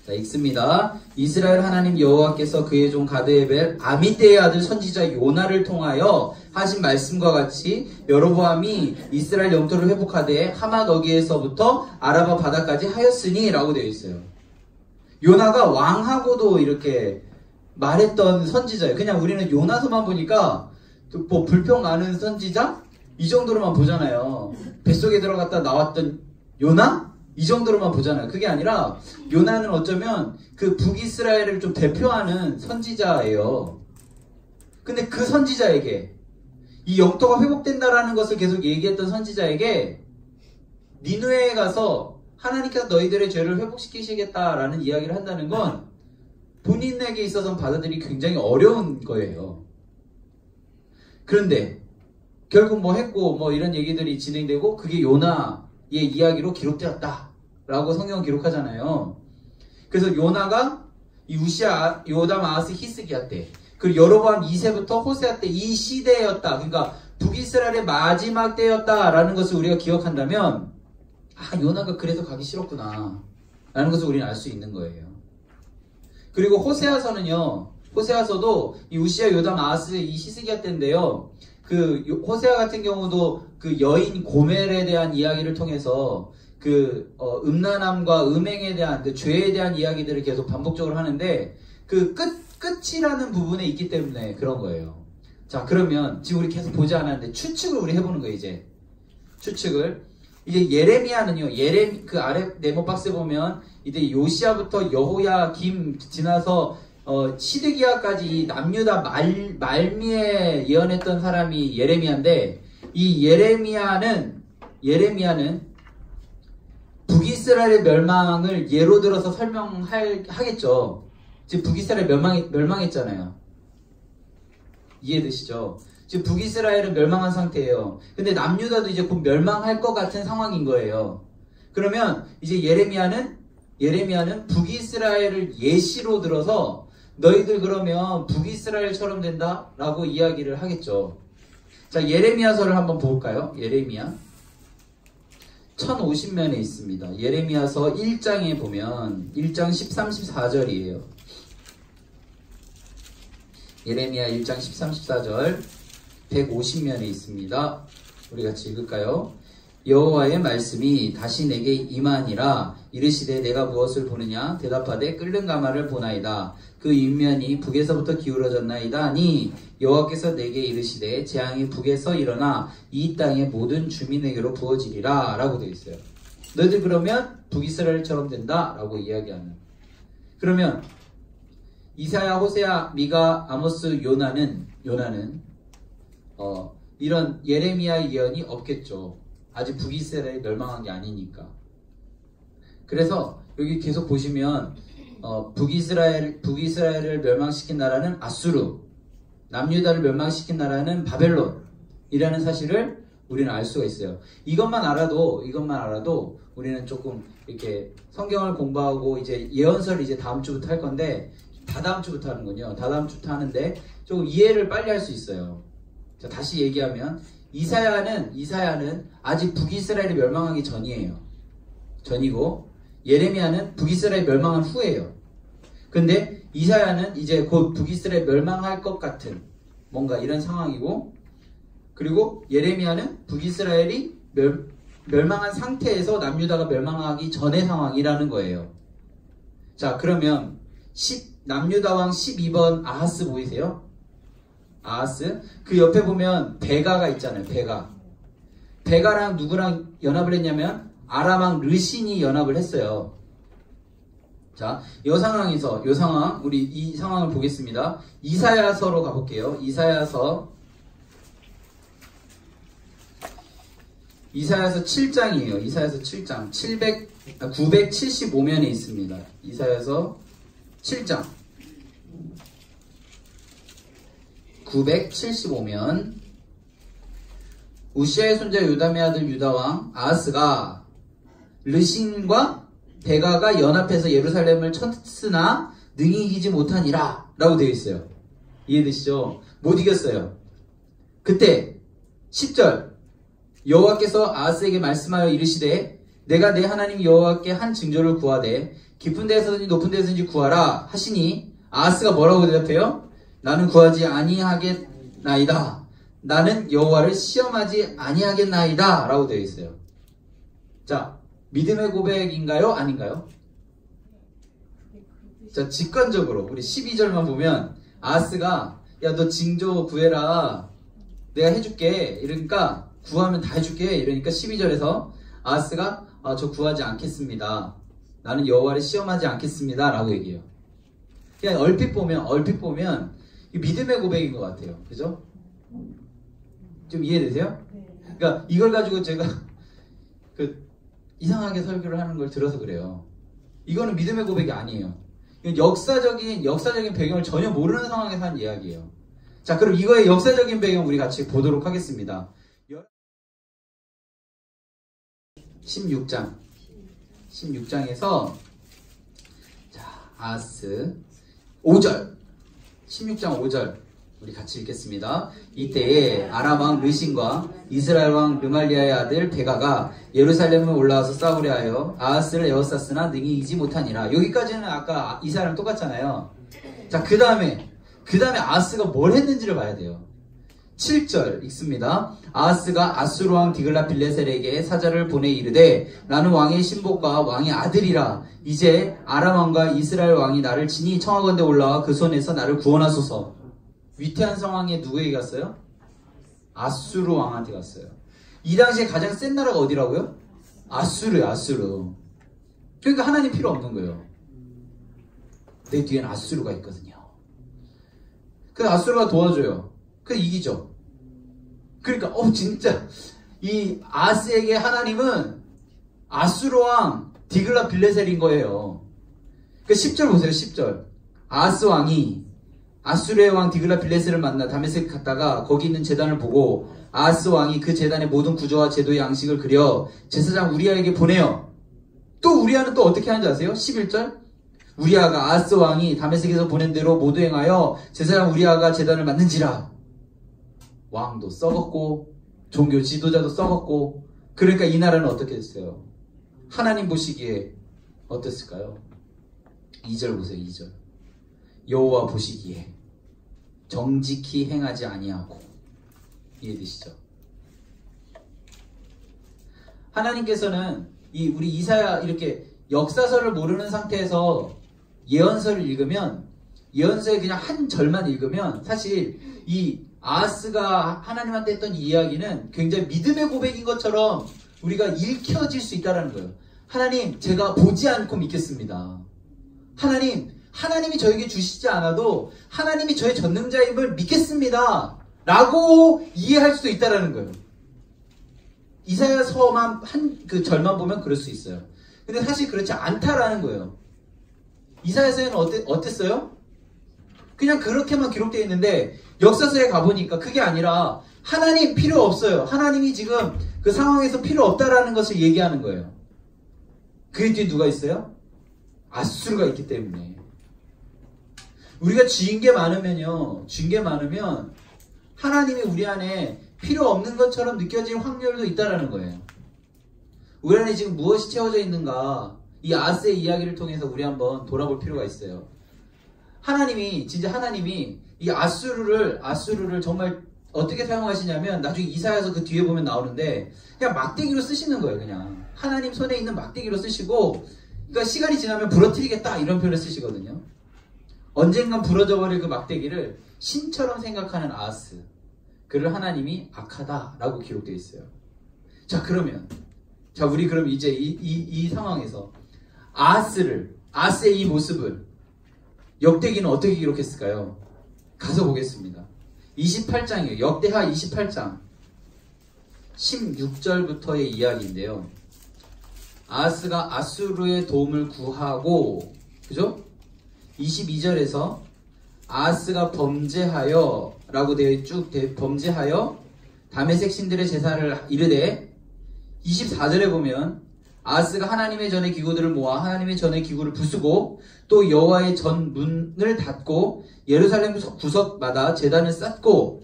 자, 읽습니다. 이스라엘 하나님 여호와께서 그의 종 가드에벨 아미떼의 아들 선지자 요나를 통하여 하신 말씀과 같이 여로보암이 이스라엘 영토를 회복하되 하맛 어귀에서부터 아라바 바다까지 하였으니 라고 되어 있어요. 요나가 왕하고도 이렇게 말했던 선지자예요. 그냥 우리는 요나서만 보니까 뭐 불평 많은 선지자? 이 정도로만 보잖아요. 뱃속에 들어갔다 나왔던 요나? 이 정도로만 보잖아요. 그게 아니라 요나는 어쩌면 그 북이스라엘을 좀 대표하는 선지자예요. 근데 그 선지자에게 이 영토가 회복된다라는 것을 계속 얘기했던 선지자에게 니느웨에 가서 하나님께서 너희들의 죄를 회복시키시겠다라는 이야기를 한다는 건 본인에게 있어서는 받아들이기 굉장히 어려운 거예요. 그런데 결국 뭐 했고 뭐 이런 얘기들이 진행되고 그게 요나의 이야기로 기록되었다라고 성경은 기록하잖아요. 그래서 요나가 이 우시아, 요담, 아하스, 히스기야 때 그리고 여로보암 2세부터 호세아 때 이 시대였다. 그러니까 북이스라엘의 마지막 때였다라는 것을 우리가 기억한다면 요나가 그래서 가기 싫었구나 라는 것을 우리는 알 수 있는 거예요. 그리고 호세아서는요. 호세아서도 이 우시아, 요담, 아하스, 이 히스기야 때인데요. 그 호세아 같은 경우도 그 여인 고멜에 대한 이야기를 통해서 그 음란함과 음행에 대한 그 죄에 대한 이야기들을 계속 반복적으로 하는데 그 끝이라는 부분에 있기 때문에 그런 거예요. 자, 그러면 지금 우리 계속 보지 않았는데 추측을 우리 해보는 거예요. 이제 추측을 이제 예레미야는요. 그 아래 네모 박스에 보면 이제 요시아부터 여호야김 지나서 시드기야까지 남유다 말미에 예언했던 사람이 예레미야인데 이 예레미야는 북이스라엘의 멸망을 예로 들어서 설명하겠죠. 지금 북이스라엘 멸망했잖아요. 이해되시죠? 지금 북이스라엘은 멸망한 상태예요. 근데 남유다도 이제 곧 멸망할 것 같은 상황인 거예요. 그러면 이제 예레미야는 북이스라엘을 예시로 들어서 너희들 그러면 북이스라엘처럼 된다라고 이야기를 하겠죠. 자, 예레미야서를 한번 볼까요? 예레미야 1050면에 있습니다. 예레미야서 1장에 보면 1장 13, 14절이에요. 예레미야 1장 13, 14절 150면에 있습니다. 우리 같이 읽을까요? 여호와의 말씀이 다시 내게 임하니라. 이르시되 내가 무엇을 보느냐? 대답하되 끓는 가마를 보나이다. 그 인면이 북에서부터 기울어졌나이다 하니 여호와께서 내게 이르시되 재앙이 북에서 일어나 이 땅의 모든 주민에게로 부어지리라 라고 되어 있어요. 너희들 그러면 북이스라엘처럼 된다 라고 이야기하는. 그러면 이사야, 호세아, 미가, 아모스, 요나는 이런 예레미야의 예언이 없겠죠. 아직 북이스라엘이 멸망한 게 아니니까. 그래서 여기 계속 보시면 북이스라엘을 멸망시킨 나라는 아수르, 남유다를 멸망시킨 나라는 바벨론이라는 사실을 우리는 알 수가 있어요. 이것만 알아도 우리는 조금 이렇게 성경을 공부하고 이제 예언서를 이제 다음 주부터 할 건데 다다음 주부터 하는군요. 다다음 주부터 하는데 조금 이해를 빨리 할 수 있어요. 자, 다시 얘기하면 이사야는 아직 북이스라엘이 멸망하기 전이고 예레미야는 북이스라엘이 멸망한 후예요. 근데 이사야는 이제 곧 북이스라엘 멸망할 것 같은 뭔가 이런 상황이고, 그리고 예레미야는 북이스라엘이 멸망한 상태에서 남유다가 멸망하기 전의 상황이라는 거예요. 자, 그러면 남유다 왕 12번 아하스 보이세요? 아하스. 그 옆에 보면 베가가 있잖아요. 베가랑 누구랑 연합을 했냐면 아람 왕 르신이 연합을 했어요. 자, 요 상황 우리 이 상황을 보겠습니다. 이사야서로 가볼게요. 이사야서 7장이에요. 이사야서 7장 975면에 있습니다. 이사야서 7장 975면. 우시아의 손자 요담의 아들 유다왕 아하스가 르신과 베가가 연합해서 예루살렘을 쳤으나 능히 이기지 못하니라 라고 되어 있어요. 이해되시죠? 못 이겼어요. 그때 10절 여호와께서 아하스에게 말씀하여 이르시되 내가 내 하나님 여호와께 한 징조를 구하되 깊은 데서든지 높은 데서든지 구하라 하시니 아하스가 뭐라고 대답해요? 나는 구하지 아니하겠나이다. 나는 여호와를 시험하지 아니하겠나이다 라고 되어 있어요. 자, 믿음의 고백인가요? 아닌가요? 자, 직관적으로 우리 12절만 보면 아하스가 야, 너 징조 구해라. 내가 해줄게. 이러니까 구하면 다 해줄게. 이러니까 12절에서 아하스가 저 구하지 않겠습니다. 나는 여호와를 시험하지 않겠습니다 라고 얘기해요. 그냥 얼핏 보면 믿음의 고백인 것 같아요. 그죠? 좀 이해되세요? 그러니까 이걸 가지고 제가 이상하게 설교를 하는 걸 들어서 그래요. 이거는 믿음의 고백이 아니에요. 이건 역사적인 배경을 전혀 모르는 상황에서 한 이야기예요. 자, 그럼 이거의 역사적인 배경 우리 같이 보도록 하겠습니다. 16장에서 아하스 5절 16장 5절 우리 같이 읽겠습니다. 이때에 아람 왕 르신과 이스라엘 왕 르말리아의 아들 베가가 예루살렘에 올라와서 싸우려 하여 아하스를 에워쌌으나 능히 이기지 못하니라. 여기까지는 아까 이사야랑 똑같잖아요. 자, 그 다음에 아하스가 뭘 했는지를 봐야 돼요. 7절 읽습니다. 아하스가 아수르 왕 디글라빌레셀에게 사자를 보내 이르되 나는 왕의 신복과 왕의 아들이라. 이제 아람 왕과 이스라엘 왕이 나를 친히 청하건대 올라와 그 손에서 나를 구원하소서. 위태한 상황에 누구에게 갔어요? 아수르 왕한테 갔어요. 이 당시에 가장 센 나라가 어디라고요? 아수르. 그러니까 하나님 필요 없는 거예요. 내 뒤엔 아수르가 있거든요. 그래서 아수르가 도와줘요. 그래서 이기죠. 그러니까 진짜 이 아하스에게 하나님은 아수르 왕 디글라빌레셀인 거예요. 그 10절 보세요. 10절. 아하스 왕이 아수르의 왕 디글라빌레셀을 만나 다메섹 갔다가 거기 있는 제단을 보고 아하스 왕이 그 제단의 모든 구조와 제도의 양식을 그려 제사장 우리아에게 보내요. 또 우리아는 또 어떻게 하는지 아세요? 11절. 우리아가 아하스 왕이 다메섹에서 보낸 대로 모두 행하여 제사장 우리아가 제단을 만든지라. 왕도 썩었고 종교 지도자도 썩었고. 그러니까 이 나라는 어떻게 됐어요? 하나님 보시기에 어땠을까요? 2절 보세요. 2절. 여호와 보시기에 정직히 행하지 아니하고. 이해되시죠? 하나님께서는 우리 이사야 이렇게 역사서를 모르는 상태에서 예언서를 읽으면, 예언서의 그냥 한 절만 읽으면 사실 이 아하스가 하나님한테 했던 이야기는 굉장히 믿음의 고백인 것처럼 우리가 읽혀질 수 있다는 거예요. 하나님, 제가 보지 않고 믿겠습니다. 하나님이 저에게 주시지 않아도 하나님이 저의 전능자임을 믿겠습니다. 라고 이해할 수도 있다는 거예요. 이사야서만 그 절만 보면 그럴 수 있어요. 근데 사실 그렇지 않다라는 거예요. 이사야서에는 어땠어요? 그냥 그렇게만 기록되어 있는데 역사서에 가보니까 그게 아니라 하나님 필요 없어요. 하나님이 지금 그 상황에서 필요 없다라는 것을 얘기하는 거예요. 그 뒤에 누가 있어요? 아수르가 있기 때문에. 우리가 쥐인 게 많으면 하나님이 우리 안에 필요 없는 것처럼 느껴질 확률도 있다라는 거예요. 우리 안에 지금 무엇이 채워져 있는가, 이 아하스의 이야기를 통해서 우리 한번 돌아볼 필요가 있어요. 하나님이 이 아수르를 정말 어떻게 사용하시냐면, 나중에 이사야서 그 뒤에 보면 나오는데 그냥 막대기로 쓰시는 거예요. 그냥 하나님 손에 있는 막대기로 쓰시고, 그러니까 시간이 지나면 부러뜨리겠다 이런 표현을 쓰시거든요. 언젠간 부러져 버릴 그 막대기를 신처럼 생각하는 아하스, 그를 하나님이 악하다라고 기록되어 있어요. 우리 그럼 이제 이 상황에서 아하스의 이 모습을 역대기는 어떻게 기록했을까요? 가서 보겠습니다. 28장이에요. 역대하 28장 16절부터의 이야기인데요. 아하스가 아수르의 도움을 구하고, 그죠? 22절에서 아하스가 범죄하여 라고 되어 범죄하여 다메섹 신들의 제사를 이르되, 24절에 보면 아하스가 하나님의 전의 기구들을 모아 하나님의 전의 기구를 부수고 또 여호와의 전 문을 닫고 예루살렘 구석마다 제단을 쌓고,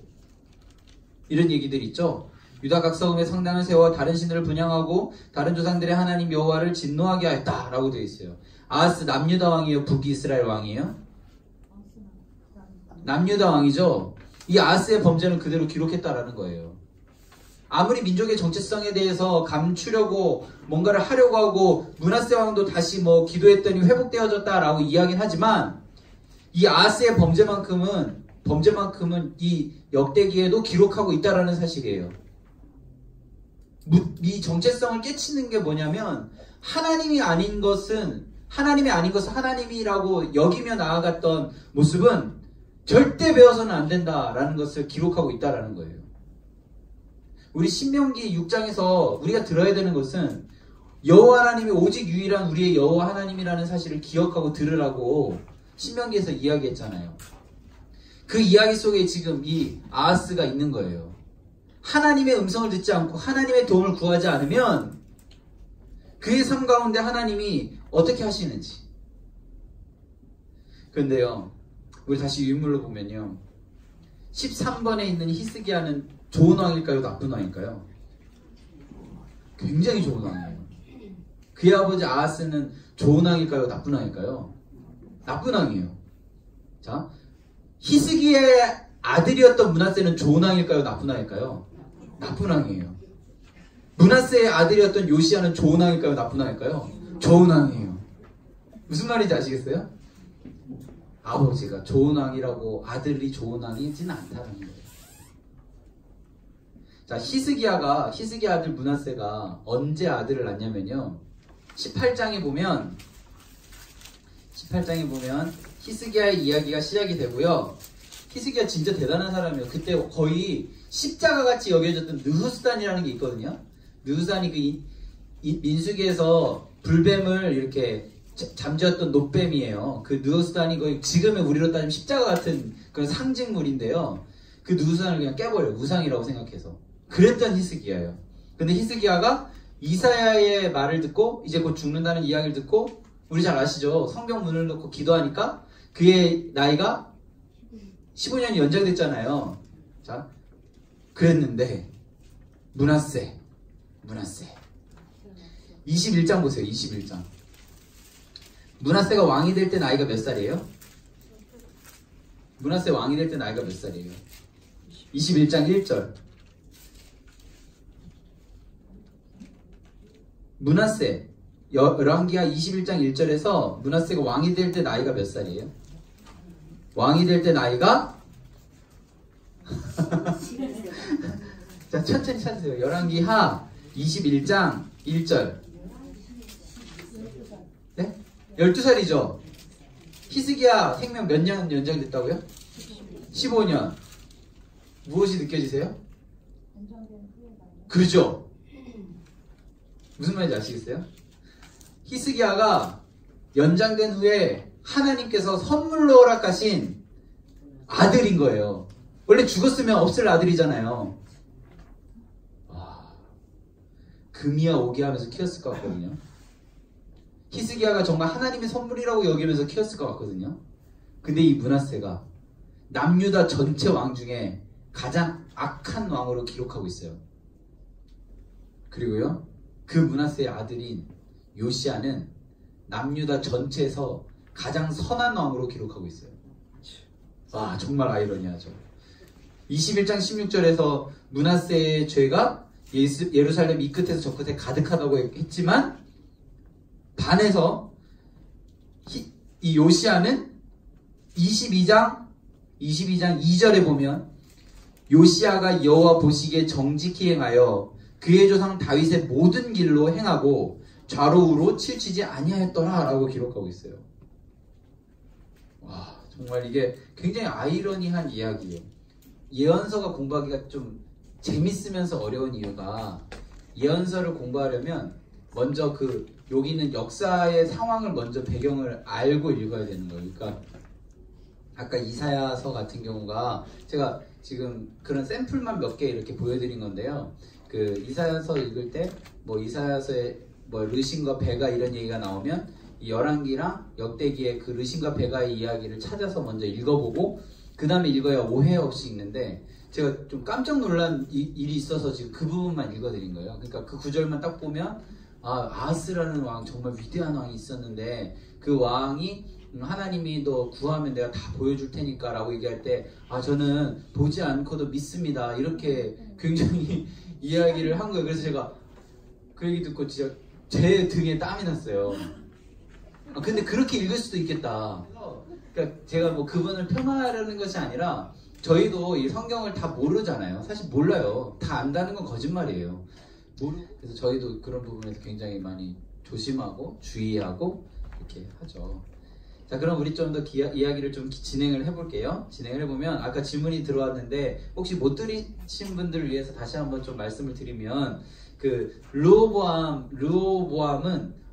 이런 얘기들이 있죠. 유다 각 성읍에 성당을 세워 다른 신들을 분향하고 다른 조상들의 하나님 여호와를 진노하게 하였다 라고 되어 있어요. 아하스 남유다 왕이에요? 북이스라엘 왕이에요? 남유다 왕이죠. 이 아하스의 범죄는 그대로 기록했다라는 거예요. 아무리 민족의 정체성에 대해서 감추려고 뭔가를 하려고 하고 므낫세 왕도 다시 기도했더니 회복되어졌다라고 이야기는 하지만, 이 아하스의 범죄만큼은 이 역대기에도 기록하고 있다라는 사실이에요. 이 정체성을 깨치는 게 뭐냐면, 하나님이 아닌 것을 하나님이라고 여기며 나아갔던 모습은 절대 배워서는 안 된다라는 것을 기록하고 있다라는 거예요. 우리 신명기 6장에서 우리가 들어야 되는 것은 여호와 하나님이 오직 유일한 우리의 여호와 하나님이라는 사실을 기억하고 들으라고 신명기에서 이야기했잖아요. 그 이야기 속에 지금 이 아하스가 있는 거예요. 하나님의 음성을 듣지 않고 하나님의 도움을 구하지 않으면 그의 삶 가운데 하나님이 어떻게 하시는지. 그런데요, 우리 다시 유인물로 보면요, 13번에 있는 히스기야는 좋은 왕일까요? 나쁜 왕일까요? 굉장히 좋은 왕이에요. 그의 아버지 아하스는 좋은 왕일까요? 나쁜 왕일까요? 나쁜 왕이에요. 자, 히스기야의 아들이었던 므낫세는 좋은 왕일까요? 나쁜 왕일까요? 나쁜 왕이에요. 므낫세의 아들이었던 요시야는 좋은 왕일까요? 나쁜 왕일까요? 좋은 왕이에요. 무슨 말인지 아시겠어요? 아버지가 좋은 왕이라고 아들이 좋은 왕이지는 않다는 거예요. 자, 히스기야 아들 므낫세가 언제 아들을 낳냐면요, 18장에 보면 히스기야의 이야기가 시작이 되고요. 히스기야 진짜 대단한 사람이에요. 그때 거의 십자가같이 여겨졌던 느후스단이라는 게 있거든요. 느후스단이 그 민수기에서 불뱀을 이렇게 잠재웠던 노뱀이에요. 그 느후스단이 거의 지금의 우리로 따지면 십자가 같은 그런 상징물인데요. 그 느후스단을 그냥 깨버려요. 우상이라고 생각해서. 그랬던 히스기야예요. 근데 히스기야가 이사야의 말을 듣고 이제 곧 죽는다는 이야기를 듣고, 우리 잘 아시죠? 성경 문을 놓고 기도하니까 그의 나이가 15년이 연장됐잖아요. 자, 그랬는데 므낫세 21장 보세요. 21장. 므낫세가 왕이 될 때 나이가 몇 살이에요? 므낫세 왕이 될 때 나이가 몇 살이에요? 21장 1절. 므낫세 열왕기하 21장 1절에서 므낫세가 왕이 될 때 나이가 몇 살이에요? 왕이 될 때 나이가 자, 천천히 찾으세요. 열왕기하 21장 1절. 네? 12살이죠. 히스기야 생명 몇 년 연장됐다고요? 15년. 무엇이 느껴지세요? 그렇죠. 무슨 말인지 아시겠어요? 히스기야가 연장된 후에 하나님께서 선물로 허락하신 아들인 거예요. 원래 죽었으면 없을 아들이잖아요. 와, 금이야 오기 하면서 키웠을 것 같거든요. 히스기야가 정말 하나님의 선물이라고 여기면서 키웠을 것 같거든요. 근데 이 므낫세가 남유다 전체 왕 중에 가장 악한 왕으로 기록하고 있어요. 그리고요, 그 므낫세의 아들인 요시야는 남유다 전체에서 가장 선한 왕으로 기록하고 있어요. 와, 정말 아이러니하죠. 21장 16절에서 므낫세의 죄가 예루살렘 이 끝에서 저 끝에 가득하다고 했지만, 반해서 이 요시야는 22장 2절에 보면 요시야가 여호와 보시기에 정직히 행하여 그의 조상 다윗의 모든 길로 행하고 좌로우로 치우치지 아니하였더라 라고 기록하고 있어요. 와, 정말 이게 굉장히 아이러니한 이야기예요. 예언서가 공부하기가 좀 재밌으면서 어려운 이유가, 예언서를 공부하려면 먼저 여기 있는 역사의 상황을 먼저 배경을 알고 읽어야 되는 거예요. 그러니까 아까 이사야서 같은 경우가 제가 지금 그런 샘플만 몇 개 이렇게 보여드린 건데요. 그 이사야서 읽을 때 뭐 이사야서에 뭐 르신과 베가 이런 얘기가 나오면 이 열왕기랑 역대기의 그 르신과 베가의 이야기를 찾아서 먼저 읽어보고 그 다음에 읽어야 오해 없이 읽는데, 제가 좀 깜짝 놀란 일이 있어서 지금 그 부분만 읽어드린 거예요. 그러니까 그 구절만 딱 보면 아하스라는 왕, 정말 위대한 왕이 있었는데 그 왕이 하나님이 너 구하면 내가 다 보여줄 테니까 라고 얘기할 때, 저는 보지 않고도 믿습니다, 이렇게 굉장히 이야기를 한 거예요. 그래서 제가 그 얘기 듣고 진짜 제 등에 땀이 났어요. 근데 그렇게 읽을 수도 있겠다. 그러니까 제가 뭐 그분을 폄하하려는 것이 아니라, 저희도 이 성경을 다 모르잖아요. 사실 몰라요. 다 안다는 건 거짓말이에요. 그래서 저희도 그런 부분에서 굉장히 많이 조심하고 주의하고 이렇게 하죠. 자, 그럼 우리 좀 더 이야기를 좀 진행을 해볼게요. 진행을 해보면 아까 질문이 들어왔는데 혹시 못 들으신 분들을 위해서 다시 한번 좀 말씀을 드리면 그 르호보암은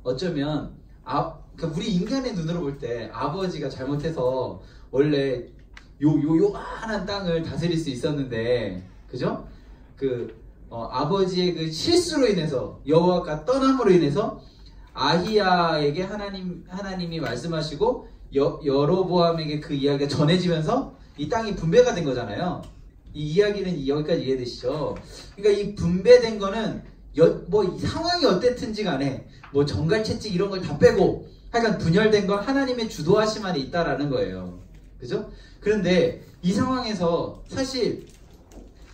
어쩌면 그러니까 우리 인간의 눈으로 볼 때 아버지가 잘못해서 원래 요만한 땅을 다스릴 수 있었는데, 그죠? 아버지의 그 실수로 인해서 여호와가 떠남으로 인해서 아히야에게 하나님이 말씀하시고 여로보암에게 그 이야기가 전해지면서 이 땅이 분배가 된 거잖아요. 이 이야기는 여기까지 이해되시죠? 그러니까 이 분배된 거는 뭐 상황이 어땠든지 간에 뭐 정갈채찍 이런 걸 다 빼고 하여간 분열된 건 하나님의 주도하심 안에 있다라는 거예요. 그죠? 그런데 이 상황에서 사실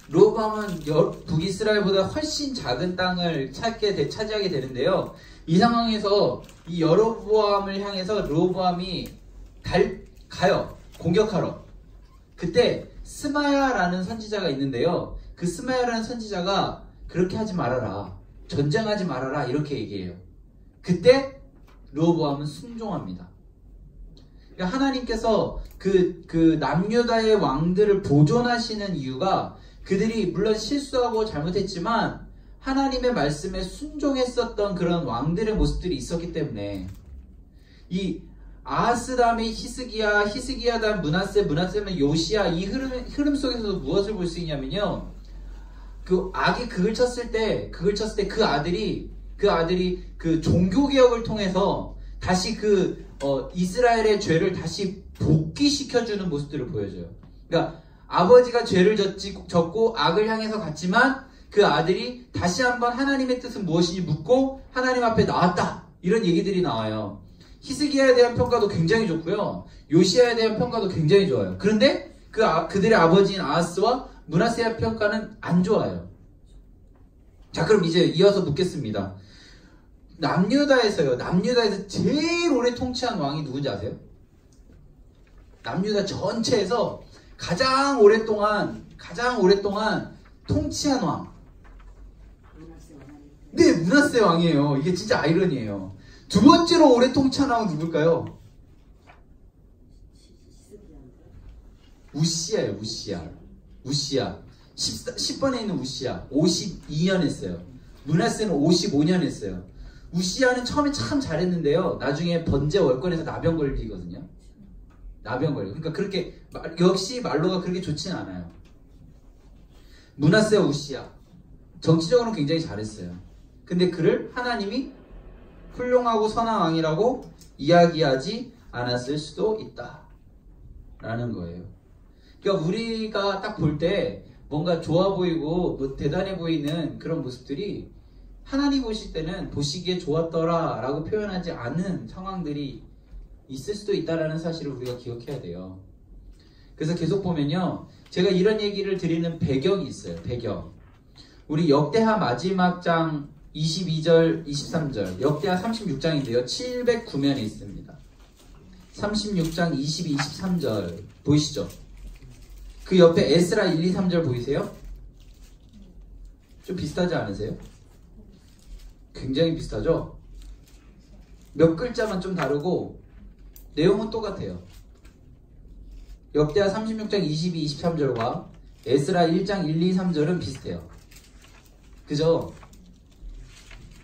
르호보암은 북이스라엘보다 훨씬 작은 땅을 차지하게 되는데요. 이 상황에서 이 여로보암을 향해서 르호보암이 가요. 공격하러. 그때 스마야라는 선지자가 있는데요. 그 스마야라는 선지자가 그렇게 하지 말아라. 전쟁하지 말아라. 이렇게 얘기해요. 그때 르호보암은 순종합니다. 그러니까 하나님께서 그 남유다의 왕들을 보존하시는 이유가 그들이 물론 실수하고 잘못했지만 하나님의 말씀에 순종했었던 그런 왕들의 모습들이 있었기 때문에 이 아하스 다음에 히스기야 다음 문하세면 요시야 이 흐름 속에서도 무엇을 볼 수 있냐면요. 그 악이 극을 쳤을 때 그 아들이 그 종교개혁을 통해서 다시 이스라엘의 죄를 다시 복귀시켜주는 모습들을 보여줘요. 그러니까 아버지가 죄를 졌고 악을 향해서 갔지만 그 아들이 다시 한번 하나님의 뜻은 무엇인지 묻고 하나님 앞에 나왔다. 이런 얘기들이 나와요. 히스기야에 대한 평가도 굉장히 좋고요. 요시야에 대한 평가도 굉장히 좋아요. 그런데 그들의 아버지인 아하스와 므낫세의 평가는 안 좋아요. 자, 그럼 이제 이어서 묻겠습니다. 남유다에서 제일 오래 통치한 왕이 누군지 아세요? 남유다 전체에서 가장 오랫동안 통치한 왕. 네, 므낫세 왕이에요. 이게 진짜 아이러니예요. 두 번째로 오래 통치한 왕은 누굴까요? 우시야예요. 우시야. 10번에 있는 우시야. 52년 했어요. 므낫세는 55년 했어요. 우시야는 처음에 참 잘했는데요. 나중에 번제 월권에서 나병 걸리거든요. 나병 걸려. 그러니까 그렇게 역시 말로가 그렇게 좋지는 않아요. 므낫세와 우시야 정치적으로는 굉장히 잘했어요. 근데 그를 하나님이 훌륭하고 선한 왕이라고 이야기하지 않았을 수도 있다 라는 거예요. 그러니까 우리가 딱 볼 때 뭔가 좋아 보이고 뭐 대단해 보이는 그런 모습들이 하나님 보시기에 좋았더라 라고 표현하지 않은 상황들이 있을 수도 있다라는 사실을 우리가 기억해야 돼요. 그래서 계속 보면요, 제가 이런 얘기를 드리는 배경이 있어요. 배경. 우리 역대하 마지막 장 22절, 23절, 역대하 36장인데요. 709면에 있습니다. 36장 22, 23절 보이시죠? 그 옆에 에스라 1, 2, 3절 보이세요? 좀 비슷하지 않으세요? 굉장히 비슷하죠? 몇 글자만 좀 다르고 내용은 똑같아요. 역대하 36장 22, 23절과 에스라 1장 1, 2, 3절은 비슷해요. 그죠?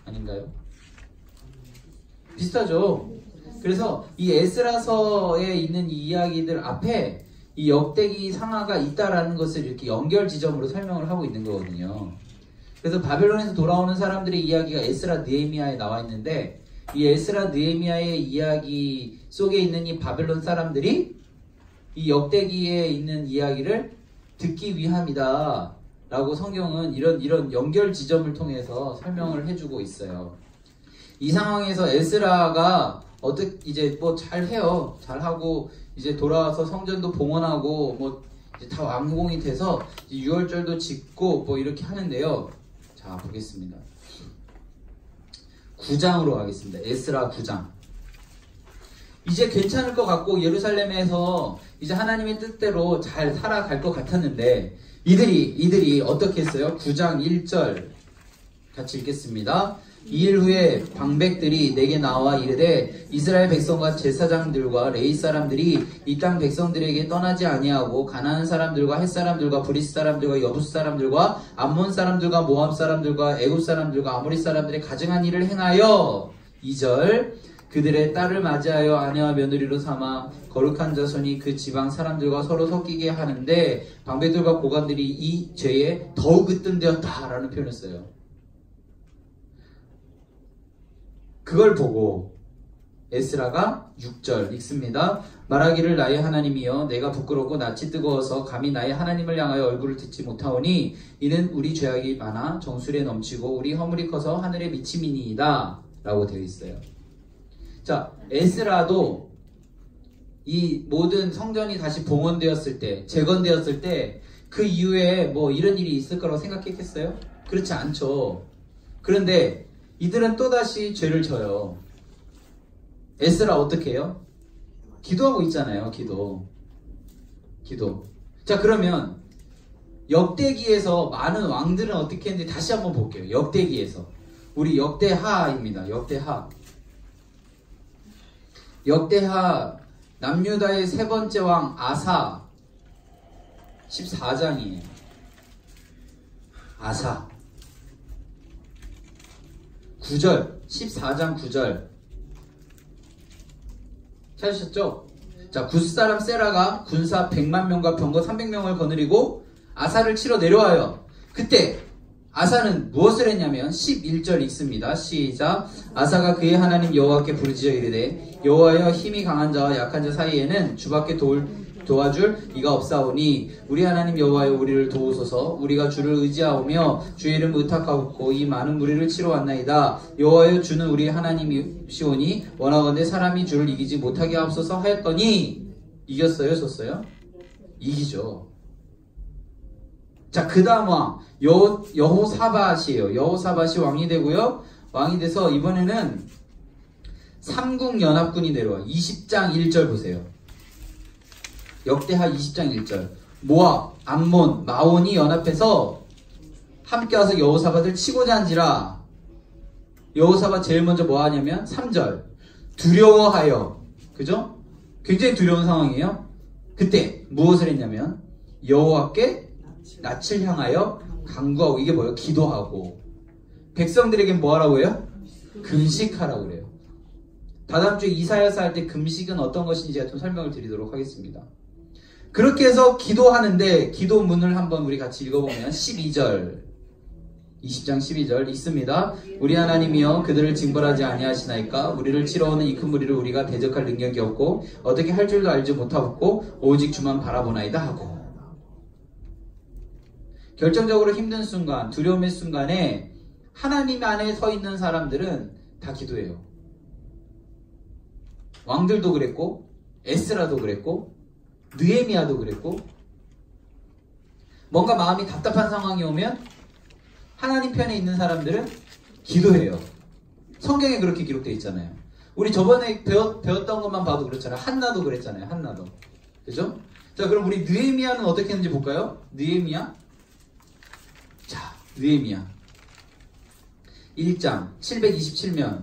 아닌가요? 비슷하죠? 그래서 이 에스라서에 있는 이 이야기들 앞에 이 역대기 상하가 있다라는 것을 이렇게 연결 지점으로 설명을 하고 있는 거거든요. 그래서 바벨론에서 돌아오는 사람들의 이야기가 에스라 느헤미야에 나와 있는데 이 에스라 느헤미야의 이야기 속에 있는 이 바벨론 사람들이 이 역대기에 있는 이야기를 듣기 위함이다 라고 성경은 이런 연결 지점을 통해서 설명을 해주고 있어요. 이 상황에서 에스라가 이제 뭐 잘해요. 잘하고 이제 돌아와서 성전도 봉헌하고 뭐 이제 다 완공이 돼서 유월절도 짓고 뭐 이렇게 하는데요. 자, 보겠습니다. 9장으로 가겠습니다. 에스라 9장. 이제 괜찮을 것 같고 예루살렘에서 이제 하나님의 뜻대로 잘 살아갈 것 같았는데 이들이 어떻게 했어요? 9장 1절 같이 읽겠습니다. 2일 후에 방백들이 내게 나와 이르되 이스라엘 백성과 제사장들과 레위 사람들이 이 땅 백성들에게 떠나지 아니하고 가나안 사람들과 헷 사람들과 브리스 사람들과 여부스 사람들과 암몬 사람들과 모압 사람들과 애굽 사람들과 아모리 사람들의 가증한 일을 행하여 2절 그들의 딸을 맞이하여 아내와 며느리로 삼아 거룩한 자손이 그 지방 사람들과 서로 섞이게 하는데 방백들과 고관들이 이 죄에 더욱 으뜸되었다라는 표현을 써요. 그걸 보고 에스라가 6절 읽습니다. 말하기를 나의 하나님이여 내가 부끄럽고 낯이 뜨거워서 감히 나의 하나님을 향하여 얼굴을 듣지 못하오니 이는 우리 죄악이 많아 정수리에 넘치고 우리 허물이 커서 하늘에 미침이니이다 라고 되어 있어요. 자, 에스라도 이 모든 성전이 다시 봉헌되었을 때, 재건되었을 때 그 이후에 뭐 이런 일이 있을 거라고 생각했겠어요? 그렇지 않죠. 그런데 이들은 또다시 죄를 져요. 에스라 어떻게 해요? 기도하고 있잖아요. 기도. 자, 그러면 역대기에서 많은 왕들은 어떻게 했는지 다시 한번 볼게요. 역대기에서. 우리 역대하입니다. 역대하 남유다의 세 번째 왕 아사 14장이에요. 아사 9절 14장 9절 찾으셨죠? 자, 굿사람 세라가 군사 100만 명과 병거 300명을 거느리고 아사를 치러 내려와요. 그때 아사는 무엇을 했냐면 11절 읽습니다. 시작. 아사가 그의 하나님 여호와께 부르짖어 이르되 여호와여 힘이 강한 자와 약한 자 사이에는 주밖에 도와줄 이가 없사오니 우리 하나님 여호와여 우리를 도우소서. 우리가 주를 의지하오며 주의 이름 의탁하고 이 많은 무리를 치러 왔나이다. 여호와여 주는 우리 하나님이시오니 원하건대 사람이 주를 이기지 못하게 하옵소서 하였더니 이겼어요? 졌어요? 이기죠. 자, 그 다음 왕 여호사밧이에요. 여호사밧이 왕이 되고요. 왕이 돼서 이번에는 삼국연합군이 내려와. 20장 1절 보세요. 역대하 20장 1절. 모압, 암몬, 마온이 연합해서 함께 와서 여호사밧을 치고자 한지라. 여호사밧 제일 먼저 뭐 하냐면 3절. 두려워하여. 그죠? 굉장히 두려운 상황이에요. 그때 무엇을 했냐면 여호와께 낯을 향하여 간구하고. 이게 뭐예요? 기도하고. 백성들에게 뭐 하라고 해요? 금식하라고 그래요. 다다음 주에 이사야서 할 때 금식은 어떤 것인지 제가 좀 설명을 드리도록 하겠습니다. 그렇게 해서 기도하는데 기도문을 한번 우리 같이 읽어보면 12절 20장 12절 있습니다. 우리 하나님이여 그들을 징벌하지 아니하시나이까. 우리를 치러오는 이 큰 무리를 우리가 대적할 능력이 없고 어떻게 할 줄도 알지 못하고 오직 주만 바라보나이다 하고. 결정적으로 힘든 순간, 두려움의 순간에 하나님 안에 서 있는 사람들은 다 기도해요. 왕들도 그랬고 에스라도 그랬고 느헤미야도 그랬고. 뭔가 마음이 답답한 상황이 오면 하나님 편에 있는 사람들은 기도해요. 성경에 그렇게 기록되어 있잖아요. 우리 저번에 배웠던 것만 봐도 그렇잖아요. 한나도 그랬잖아요. 한나도. 그죠? 자, 그럼 우리 느헤미야는 어떻게 했는지 볼까요? 느헤미야 1장 727면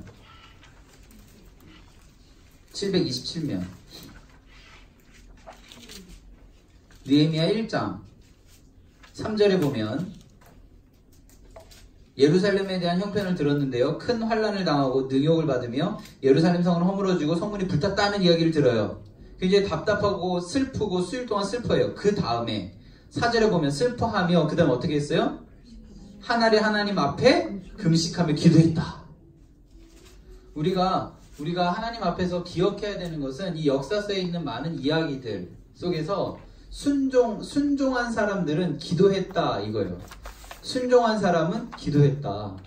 느헤미야 1장 3절에 보면 예루살렘에 대한 형편을 들었는데요. 큰 환난을 당하고 능욕을 받으며 예루살렘 성은 허물어지고 성문이 불탔다는 이야기를 들어요. 굉장히 답답하고 슬프고 수일 동안 슬퍼해요. 그 다음에 4절에 보면 슬퍼하며 그 다음 어떻게 했어요? 하늘의 하나님 앞에 금식하며 기도했다. 우리가 하나님 앞에서 기억해야 되는 것은 이 역사서에 있는 많은 이야기들 속에서 순종한 사람들은 기도했다 이거예요. 순종한 사람은 기도했다.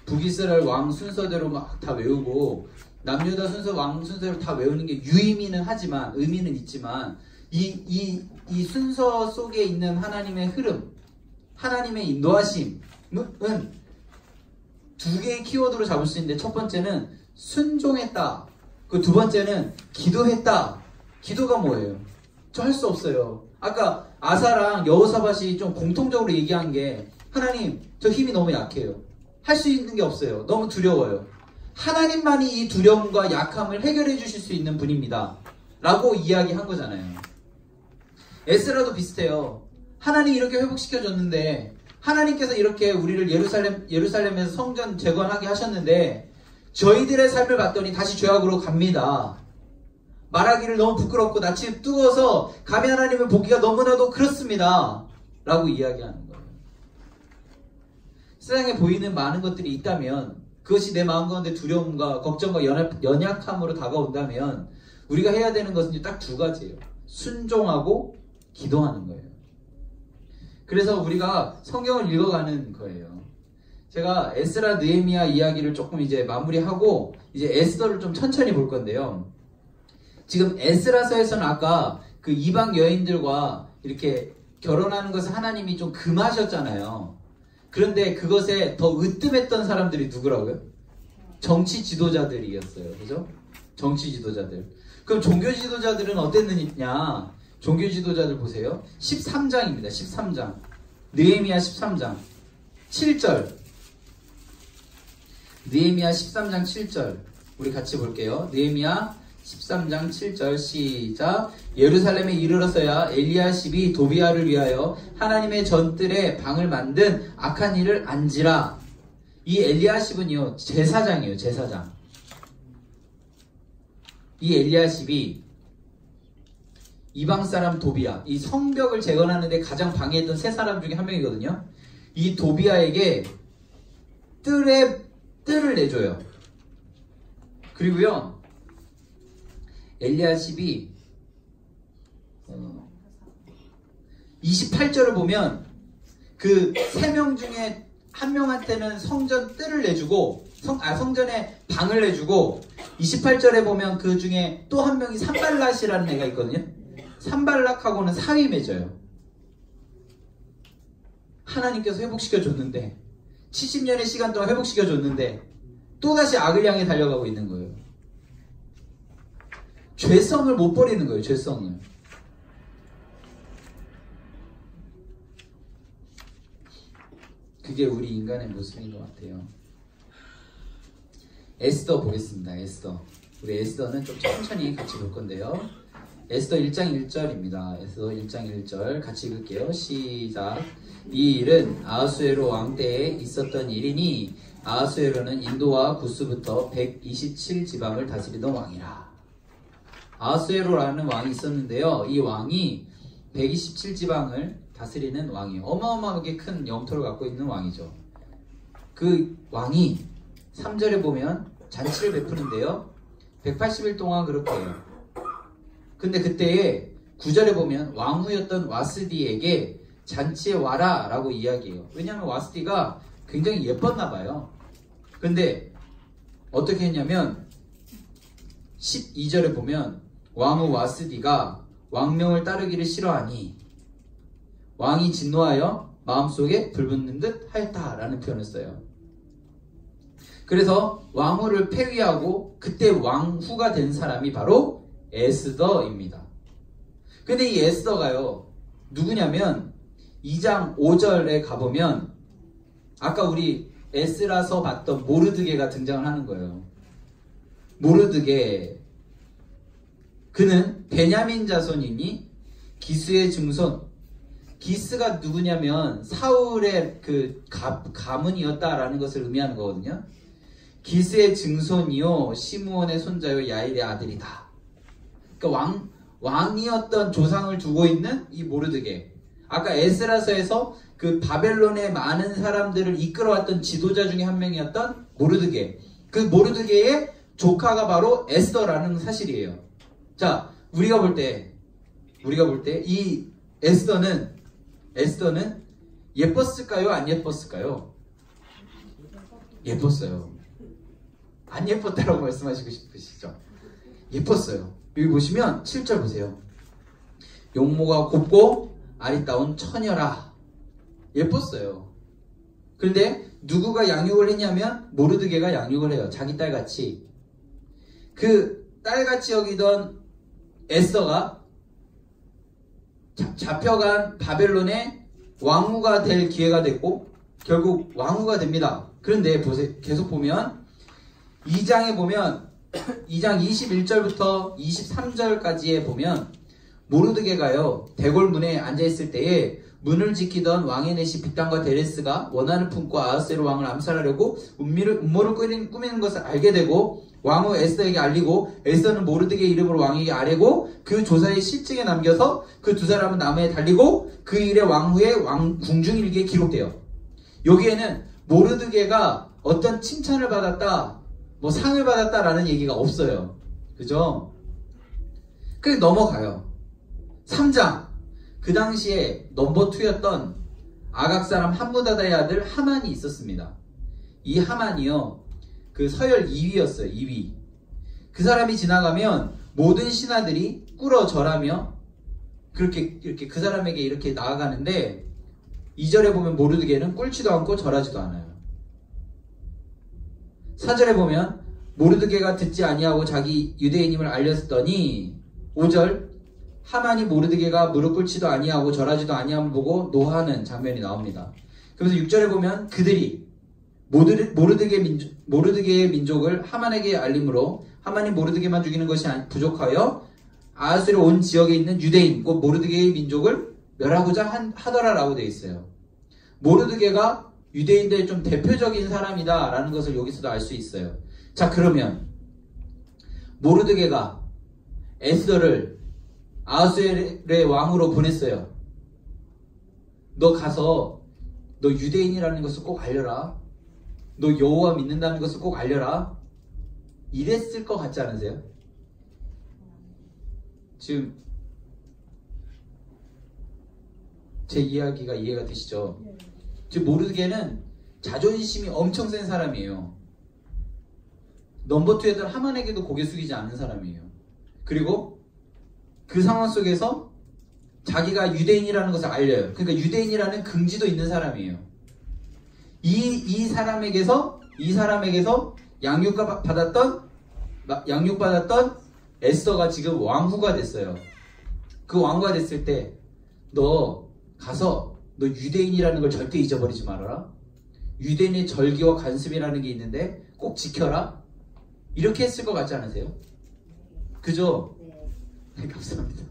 북이스라엘 왕 순서대로 막 다 외우고 남유다 순서 왕 순서대로 다 외우는 게 유의미는 하지만 의미는 있지만 이 순서 속에 있는 하나님의 흐름, 하나님의 인도하심은 두 개의 키워드로 잡을 수 있는데 첫 번째는 순종했다. 그 두 번째는 기도했다. 기도가 뭐예요? 저 할 수 없어요. 아까 아사랑 여호사밧이 좀 공통적으로 얘기한 게 하나님 저 힘이 너무 약해요. 할 수 있는 게 없어요. 너무 두려워요. 하나님만이 이 두려움과 약함을 해결해 주실 수 있는 분입니다. 라고 이야기한 거잖아요. 에스라도 비슷해요. 하나님이 이렇게 회복시켜줬는데, 하나님께서 이렇게 우리를 예루살렘에서 성전 재건하게 하셨는데, 저희들의 삶을 봤더니 다시 죄악으로 갑니다. 말하기를 너무 부끄럽고 낯이 뜨거워서 감히 하나님을 보기가 너무나도 그렇습니다. 라고 이야기하는 거예요. 세상에 보이는 많은 것들이 있다면, 그것이 내 마음 가운데 두려움과 걱정과 연약함으로 다가온다면, 우리가 해야 되는 것은 딱 두 가지예요. 순종하고 기도하는 거예요. 그래서 우리가 성경을 읽어가는 거예요. 제가 에스라 느헤미야 이야기를 조금 이제 마무리하고 이제 에스더를 좀 천천히 볼 건데요. 지금 에스라서에서는 아까 그 이방 여인들과 이렇게 결혼하는 것을 하나님이 좀 금하셨잖아요. 그런데 그것에 더 으뜸했던 사람들이 누구라고요? 정치 지도자들이었어요. 그죠? 정치 지도자들. 그럼 종교 지도자들은 어땠느냐? 종교 지도자들 보세요. 13장입니다. 13장. 느헤미야 13장. 7절. 느헤미야 13장 7절. 우리 같이 볼게요. 느헤미야 13장 7절 시작. 예루살렘에 이르러서야 엘리야십이 도비아를 위하여 하나님의 전뜰에 방을 만든 악한 일을 안지라. 이 엘리야십은요 제사장이에요. 제사장. 이 엘리야십이 이방 사람 도비아, 이 성벽을 재건하는데 가장 방해했던 세 사람 중에 한 명이거든요. 이 도비아에게 뜰을 내줘요. 그리고요 엘리야십이 28절을 보면 그 세 명 중에 한 명한테는 성전 뜰을 내주고 성전에 방을 내주고 28절에 보면 그 중에 또 한 명이 산발랏이라는 애가 있거든요. 산발락하고는 사위 맺어요. 하나님께서 회복시켜줬는데 70년의 시간 동안 회복시켜줬는데 또다시 악을 향해 달려가고 있는 거예요. 죄성을 못 버리는 거예요. 죄성을. 그게 우리 인간의 모습인 것 같아요. 에스더 보겠습니다. 에스더. 우리 에스더는 좀 천천히 같이 볼 건데요. 에스더 1장 1절입니다. 에스더 1장 1절 같이 읽을게요. 시작. 이 일은 아하수에로 왕 때에 있었던 일이니 아하수에로는 인도와 구스부터 127지방을 다스리던 왕이라. 아하수에로라는 왕이 있었는데요. 이 왕이 127지방을 다스리는 왕이에요. 어마어마하게 큰 영토를 갖고 있는 왕이죠. 그 왕이 3절에 보면 잔치를 베푸는데요. 180일 동안 그렇게 해요. 근데 그때에 9절에 보면 왕후였던 와스디에게 잔치에 와라 라고 이야기해요. 왜냐하면 와스디가 굉장히 예뻤나 봐요. 근데 어떻게 했냐면 12절에 보면 왕후 와스디가 왕명을 따르기를 싫어하니 왕이 진노하여 마음속에 불붙는 듯 하였다라는 표현을 써요. 그래서 왕후를 폐위하고 그때 왕후가 된 사람이 바로 에스더입니다. 근데 이 에스더가요 누구냐면 2장 5절에 가보면 아까 우리 에스라서 봤던 모르드게가 등장을 하는 거예요. 모르드게, 그는 베냐민 자손이니 기스의 증손. 기스가 누구냐면 사울의 그 가문이었다라는 것을 의미하는 거거든요. 기스의 증손이요 시므온의 손자요 야일의 아들이다. 그러니까 왕이었던 조상을 두고 있는 이 모르드게. 아까 에스라서에서 그 바벨론의 많은 사람들을 이끌어왔던 지도자 중에 한 명이었던 모르드게. 그 모르드게의 조카가 바로 에스더라는 사실이에요. 자, 우리가 볼 때 이 에스더는 예뻤을까요? 안 예뻤을까요? 예뻤어요. 안 예뻤다라고 말씀하시고 싶으시죠? 예뻤어요. 여기 보시면 7절 보세요. 용모가 곱고 아리따운 처녀라. 예뻤어요. 그런데 누구가 양육을 했냐면 모르드게가 양육을 해요. 자기 딸같이. 그 딸같이 여기던 에스더가 잡혀간 바벨론의 왕후가 될 기회가 됐고 결국 왕후가 됩니다. 그런데 보세요. 계속 보면 2장에 보면 2장 21절부터 23절까지에 보면 모르드게가요 대궐문에 앉아있을 때에 문을 지키던 왕의 내시 빅단과 데레스가 원한을 품고 아하스웨로 왕을 암살하려고 음모를 꾸미는 것을 알게 되고 왕후 에스더에게 알리고 에스더는 모르드게 이름으로 왕에게 아뢰고 그 조사의 실증에 남겨서 그 두 사람은 나무에 달리고 그 일에 왕후의 궁중일기에 기록돼요. 여기에는 모르드게가 어떤 칭찬을 받았다 뭐 상을 받았다라는 얘기가 없어요. 그죠? 그래서 넘어가요. 3장 그 당시에 넘버 2였던 아각 사람 함무다다의 아들 하만이 있었습니다. 이 하만이요 그 서열 2위였어요. 2위. 그 사람이 지나가면 모든 신하들이 꿇어 절하며 그렇게 이렇게 그 사람에게 이렇게 나아가는데 2절에 보면 모르드게는 꿇지도 않고 절하지도 않아요. 4절에 보면 모르드게가 듣지 아니하고 자기 유대인임을 알렸더니 5절 하만이 모르드게가 무릎 꿇지도 아니하고 절하지도 아니함을 보고 노하는 장면이 나옵니다. 그래서 6절에 보면 그들이 모르드게의 민족을 하만에게 알림으로 하만이 모르드게만 죽이는 것이 부족하여 아하스웨로 온 지역에 있는 유대인 곧 모르드게의 민족을 멸하고자 하더라라고 되어 있어요. 모르드게가 유대인들의 좀 대표적인 사람이다 라는 것을 여기서도 알 수 있어요. 자, 그러면 모르드게가 에스더를 아하스웨로의 왕으로 보냈어요. 너 가서 너 유대인이라는 것을 꼭 알려라. 너 여호와 믿는다는 것을 꼭 알려라. 이랬을 것 같지 않으세요? 지금 제 이야기가 이해가 되시죠? 지금 모르드게는 자존심이 엄청 센 사람이에요. 넘버 2였던 하만에게도 고개 숙이지 않는 사람이에요. 그리고 그 상황 속에서 자기가 유대인이라는 것을 알려요. 그러니까 유대인이라는 긍지도 있는 사람이에요. 이 사람에게서 양육받았던 에스더가 지금 왕후가 됐어요. 그 왕후가 됐을 때 너 가서 너 유대인이라는 걸 절대 잊어버리지 말아라. 유대인의 절기와 관습이라는 게 있는데 꼭 지켜라. 이렇게 했을 것 같지 않으세요? 그죠? 네. 감사합니다.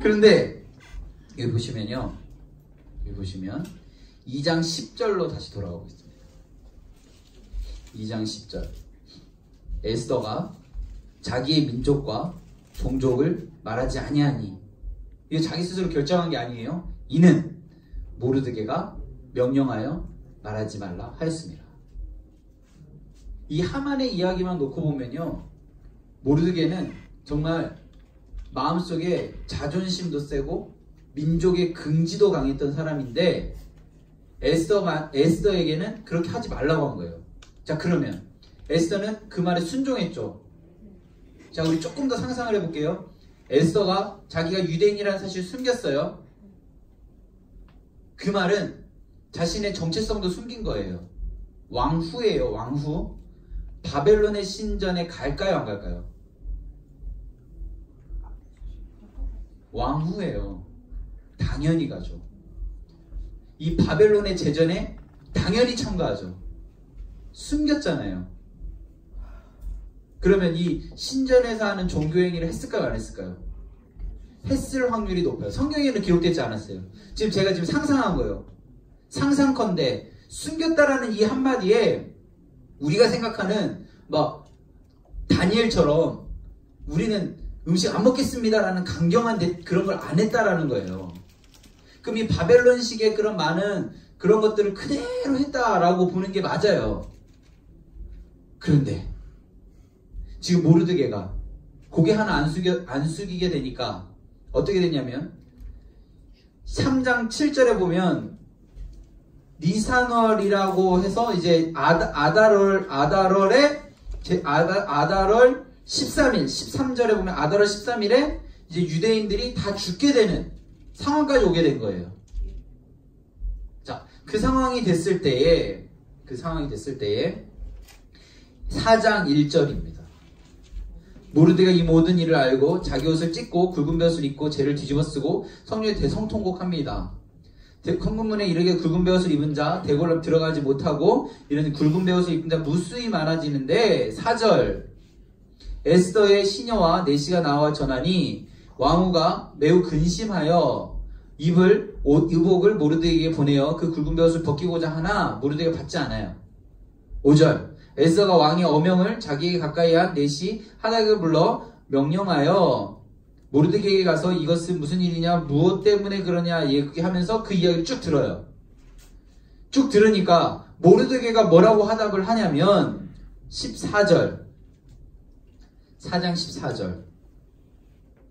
그런데 여기 보시면 2장 10절로 다시 돌아가고 있습니다. 2장 10절 에스더가 자기의 민족과 종족을 말하지 아니하니 이게 자기 스스로 결정한 게 아니에요. 이는 모르드게가 명령하여 말하지 말라 하였습니다. 이 하만의 이야기만 놓고 보면요, 모르드게는 정말 마음속에 자존심도 세고 민족의 긍지도 강했던 사람인데 에스더에게는 그렇게 하지 말라고 한 거예요. 자, 그러면 에스더는 그 말에 순종했죠. 자, 우리 조금 더 상상을 해볼게요. 에스더가 자기가 유대인이라는 사실을 숨겼어요. 그 말은 자신의 정체성도 숨긴 거예요. 왕후예요. 왕후. 바벨론의 신전에 갈까요, 안 갈까요? 왕후예요. 당연히 가죠. 이 바벨론의 제전에 당연히 참가하죠. 숨겼잖아요. 그러면 이 신전에서 하는 종교행위를 했을까요, 안 했을까요? 했을 확률이 높아요. 성경에는 기록되지 않았어요. 지금 제가 상상한 거예요. 상상컨대 숨겼다라는 이 한마디에 우리가 생각하는 막 다니엘처럼 우리는 음식 안 먹겠습니다라는 강경한 그런 걸 안 했다라는 거예요. 그럼 이 바벨론식의 그런 많은 그런 것들을 그대로 했다라고 보는 게 맞아요. 그런데 지금 모르드게가 고개 하나 안 숙이게 되니까 어떻게 되냐면 3장 7절에 보면 니산월이라고 해서 이제 아달월 13일 13절에 보면 아달월 13일에 이제 유대인들이 다 죽게 되는 상황까지 오게 된 거예요. 자, 그 상황이 됐을 때에 4장 1절입니다. 모르드게가 이 모든 일을 알고 자기 옷을 찢고 굵은 벼슬을 입고 죄를 뒤집어 쓰고 성령의 대성통곡합니다. 성문문에 이르게 굵은 베옷을 입은 자 대궐로 들어가지 못하고 이런 굵은 베옷을 입은 자 무수히 많아지는데 4절 에스더의 시녀와 내시가 나와 전하니 왕후가 매우 근심하여 의복을 모르드게에게 보내어 그 굵은 베옷을 벗기고자 하나 모르드게가 받지 않아요. 5절 에스더가 왕의 어명을 자기에게 가까이 한 내시 하닥을 불러 명령하여 모르드게에게 가서 이것은 무슨 일이냐 무엇 때문에 그러냐 얘기하면서 그 이야기를 쭉 들어요. 쭉 들으니까 모르드게가 뭐라고 화답을 하냐면 14절 4장 14절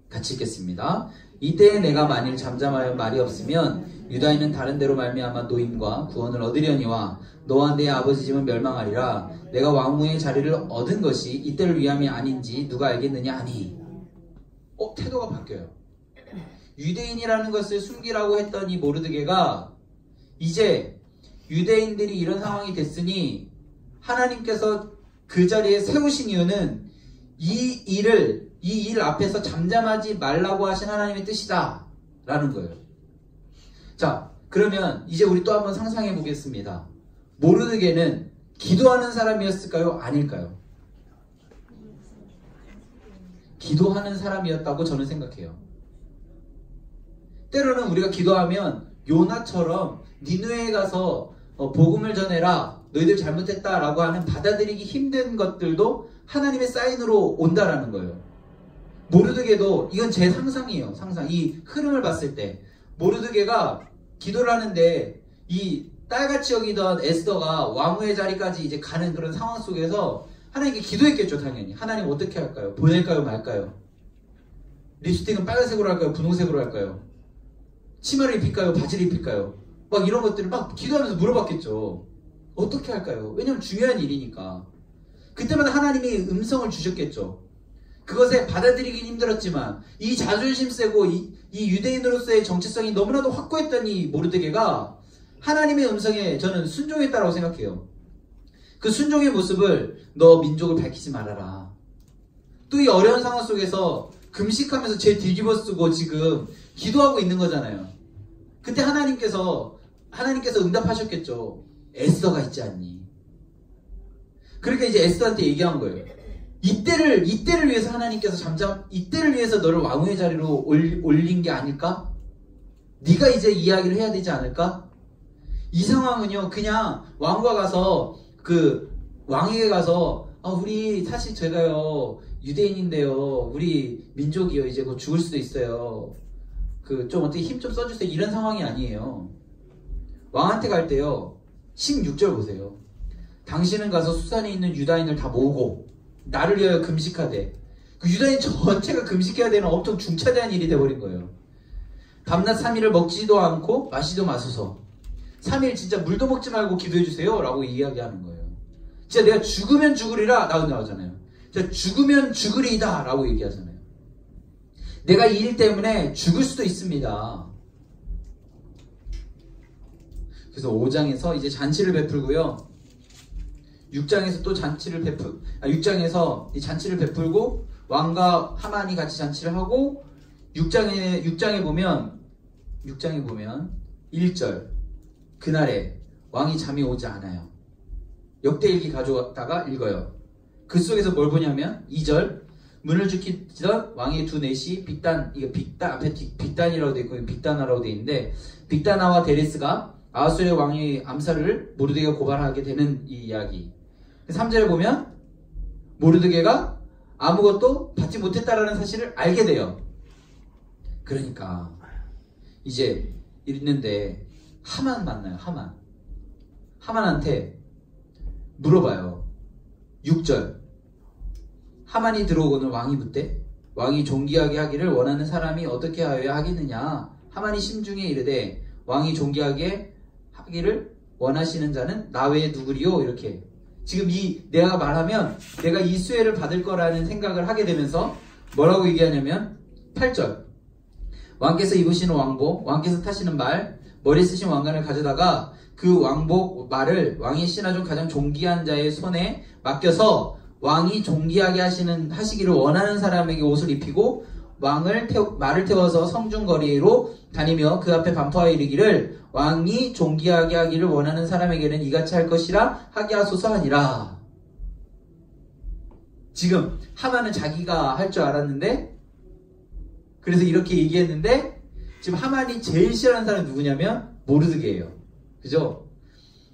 같이 읽겠습니다. 이때에 내가 만일 잠잠하여 말이 없으면 유다인은 다른 데로 말미암아 노임과 구원을 얻으려니와 너와 내 아버지 집은 멸망하리라. 내가 왕후의 자리를 얻은 것이 이때를 위함이 아닌지 누가 알겠느냐 하니 태도가 바뀌어요. 유대인이라는 것을 숨기라고 했던 이 모르드게가 이제 유대인들이 이런 상황이 됐으니 하나님께서 그 자리에 세우신 이유는 이 일 앞에서 잠잠하지 말라고 하신 하나님의 뜻이다 라는 거예요. 자, 그러면 이제 우리 또 한번 상상해 보겠습니다. 모르드게는 기도하는 사람이었을까요? 아닐까요? 기도하는 사람이었다고 저는 생각해요. 때로는 우리가 기도하면 요나처럼 니느웨에 가서 복음을 전해라, 너희들 잘못했다 라고 하는 받아들이기 힘든 것들도 하나님의 사인으로 온다라는 거예요. 모르드게도 이건 제 상상이에요. 상상. 이 흐름을 봤을 때 모르드게가 기도를 하는데 이 딸같이 여기던 에스더가 왕후의 자리까지 이제 가는 그런 상황 속에서 하나님께 기도했겠죠. 당연히. 하나님 어떻게 할까요? 보낼까요? 말까요? 립스틱은 빨간색으로 할까요? 분홍색으로 할까요? 치마를 입힐까요? 바지를 입힐까요? 막 이런 것들을 막 기도하면서 물어봤겠죠. 어떻게 할까요? 왜냐면 중요한 일이니까. 그때마다 하나님이 음성을 주셨겠죠. 그것에 받아들이긴 힘들었지만 이 자존심 세고 이 유대인으로서의 정체성이 너무나도 확고했던 이 모르드게가 하나님의 음성에 저는 순종했다라고 생각해요. 그 순종의 모습을 너 민족을 밝히지 말아라. 또 이 어려운 상황 속에서 금식하면서 죄 뒤집어 쓰고 지금 기도하고 있는 거잖아요. 그때 하나님께서 응답하셨겠죠. 에스더가 있지 않니? 그러니까 이제 에스더한테 얘기한 거예요. 이때를 위해서 하나님께서 이때를 위해서 너를 왕후의 자리로 올린 게 아닐까? 네가 이제 이야기를 해야 되지 않을까? 이 상황은요, 그냥 왕과 가서 왕에게 가서 우리 사실 제가요 유대인인데요, 우리 민족이요 이제 곧 죽을 수도 있어요. 좀 어떻게 힘 좀 써주세요. 이런 상황이 아니에요. 왕한테 갈 때요 16절 보세요. 당신은 가서 수산에 있는 유다인을 다 모으고 나를 위하여 금식하되, 그 유다인 전체가 금식해야 되는 엄청 중차대한 일이 돼버린 거예요. 밤낮 3일을 먹지도 않고 마시도 마소서. 3일 진짜 물도 먹지 말고 기도해주세요 라고 이야기하는 거예요. 진짜 내가 죽으면 죽으리라 나오잖아요. 진짜 죽으면 죽으리이다 라고 얘기하잖아요. 내가 이 일 때문에 죽을 수도 있습니다. 그래서 5장에서 이제 잔치를 베풀고요. 6장에서 또 잔치를 6장에서 이 잔치를 베풀고 왕과 하만이 같이 잔치를 하고 6장에 보면 1절 그날에 왕이 잠이 오지 않아요. 역대일기 가져다가 읽어요. 그 속에서 뭘 보냐면 2절 문을 지키던 왕의 두 넷이 앞에 빅단이라고 되어 있고 빅다나라고 되어 있는데 빅다나와 데레스가 아하수의 왕의 암살을 모르드게가 고발하게 되는 이 이야기. 3절에 보면 모르드게가 아무것도 받지 못했다라는 사실을 알게 돼요. 그러니까 이제 있는데 하만 만나요. 하만한테 물어봐요. 6절 하만이 들어오고는 왕이 묻되 왕이 존귀하게 하기를 원하는 사람이 어떻게 하여야 하겠느냐. 하만이 심중에 이르되 왕이 존귀하게 하기를 원하시는 자는 나 외에 누구리요? 이렇게 지금 내가 말하면 내가 이 수혜를 받을 거라는 생각을 하게 되면서 뭐라고 얘기하냐면 8절 왕께서 입으시는 왕복, 왕께서 타시는 말, 머리 쓰신 왕관을 가져다가 그 왕복 말을 왕의 신하 중 가장 존귀한 자의 손에 맡겨서 왕이 존귀하게 하시기를 원하는 사람에게 옷을 입히고 말을 태워서 성중거리로 다니며 그 앞에 반포하여 이르기를 왕이 존귀하게 하기를 원하는 사람에게는 이같이 할 것이라 하게 하소서 하니라. 지금 하만은 자기가 할 줄 알았는데, 그래서 이렇게 얘기했는데, 지금 하만이 제일 싫어하는 사람이 누구냐면 모르드게예요. 그죠?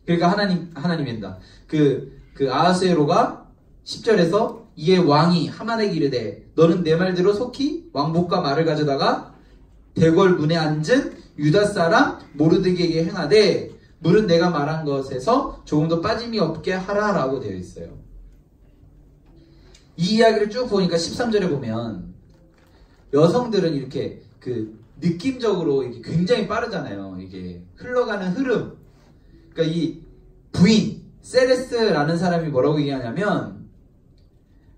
그러니까 하나님입니다. 그 아하수에로가 10절에서 이에 왕이 하만에게 이르되 너는 내 말대로 속히 왕복과 말을 가져다가 대궐 문에 앉은 유다 사람 모르드게에게 행하되 물은 내가 말한 것에서 조금도 빠짐이 없게 하라라고 되어 있어요. 이 이야기를 쭉 보니까 13절에 보면 여성들은 이렇게 느낌적으로 이게 굉장히 빠르잖아요. 이게 흘러가는 흐름. 그러니까 이 부인 세레스라는 사람이 뭐라고 얘기하냐면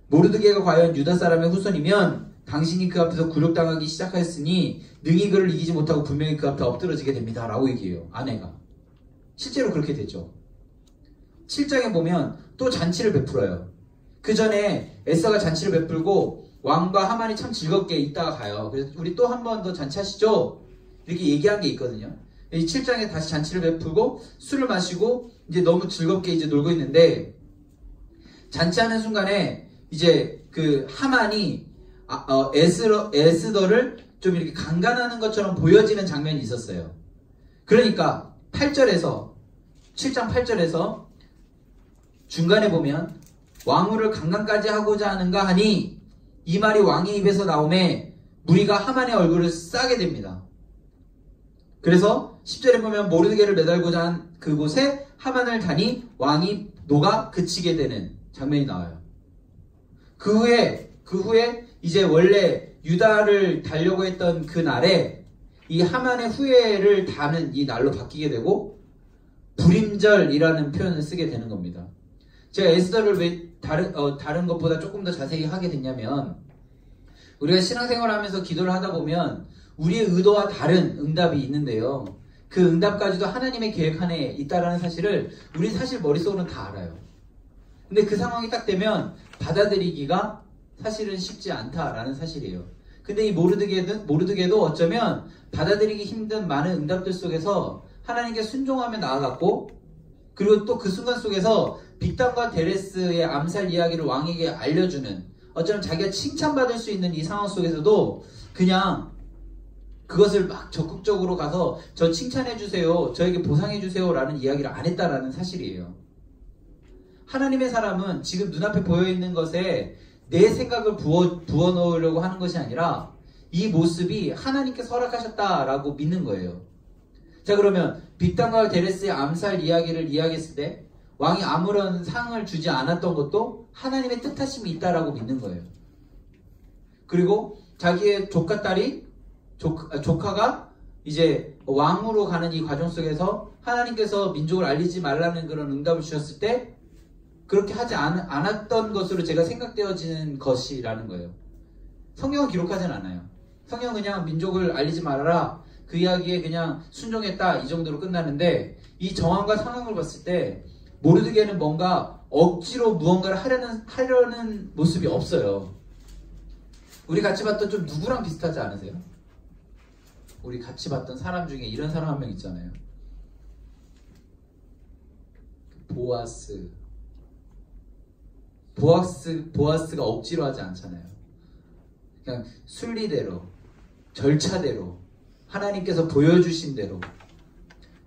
모르드게가 과연 유다 사람의 후손이면 당신이 그 앞에서 굴욕당하기 시작하였으니 능히 그를 이기지 못하고 분명히 그 앞에 엎드러지게 됩니다. 라고 얘기해요. 아내가. 실제로 그렇게 되죠. 7장에 보면 또 잔치를 베풀어요. 그 전에 에스더가 잔치를 베풀고 왕과 하만이 참 즐겁게 있다가 가요. 그래서 우리 또 한 번 더 잔치하시죠? 이렇게 얘기한 게 있거든요. 이 7장에 다시 잔치를 베풀고 술을 마시고 이제 너무 즐겁게 이제 놀고 있는데 잔치하는 순간에 이제 그 하만이 에스더를 좀 이렇게 강간하는 것처럼 보여지는 장면이 있었어요. 그러니까 8절에서 7장 8절에서 중간에 보면 왕후를 강간까지 하고자 하는가 하니 이 말이 왕의 입에서 나오매 무리가 하만의 얼굴을 싸게 됩니다. 그래서 10절에 보면 모르드게를 매달고자 한 그곳에 하만을 다니 왕이 노가 그치게 되는 장면이 나와요. 그 후에 이제 원래 유다를 달려고 했던 그 날에 이 하만의 후예를 다는 이 날로 바뀌게 되고 불임절이라는 표현을 쓰게 되는 겁니다. 제가 에스더를 왜 다른 것보다 조금 더 자세히 하게 됐냐면 우리가 신앙생활을 하면서 기도를 하다 보면 우리의 의도와 다른 응답이 있는데요. 그 응답까지도 하나님의 계획 안에 있다는 사실을 우리 사실 머릿속으로는 다 알아요. 근데 그 상황이 딱 되면 받아들이기가 사실은 쉽지 않다라는 사실이에요. 근데 이 모르드게도 어쩌면 받아들이기 힘든 많은 응답들 속에서 하나님께 순종하며 나아갔고 그리고 또 그 순간 속에서 빅단과 데레스의 암살 이야기를 왕에게 알려주는 어쩌면 자기가 칭찬받을 수 있는 이 상황 속에서도 그냥 그것을 막 적극적으로 가서 저 칭찬해주세요, 저에게 보상해주세요 라는 이야기를 안 했다라는 사실이에요. 하나님의 사람은 지금 눈앞에 보여있는 것에 내 생각을 부어 넣으려고 하는 것이 아니라 이 모습이 하나님께서 허락하셨다라고 믿는 거예요. 자, 그러면 빅단과 데레스의 암살 이야기를 이야기했을 때 왕이 아무런 상을 주지 않았던 것도 하나님의 뜻하심이 있다라고 믿는 거예요. 그리고 자기의 조카가 이제 왕으로 가는 이 과정 속에서 하나님께서 민족을 알리지 말라는 그런 응답을 주셨을 때 그렇게 하지 않았던 것으로 제가 생각되어지는 것이라는 거예요. 성경은 기록하진 않아요. 성경은 그냥 민족을 알리지 말아라, 그 이야기에 그냥 순종했다, 이 정도로 끝나는데 이 정황과 상황을 봤을 때 모르드게는 뭔가 억지로 무언가를 하려는 모습이 없어요. 우리 같이 봤던 좀 누구랑 비슷하지 않으세요? 우리 같이 봤던 사람 중에 이런 사람 한 명 있잖아요. 보아스가 억지로 하지 않잖아요. 그냥 순리대로, 절차대로, 하나님께서 보여주신 대로.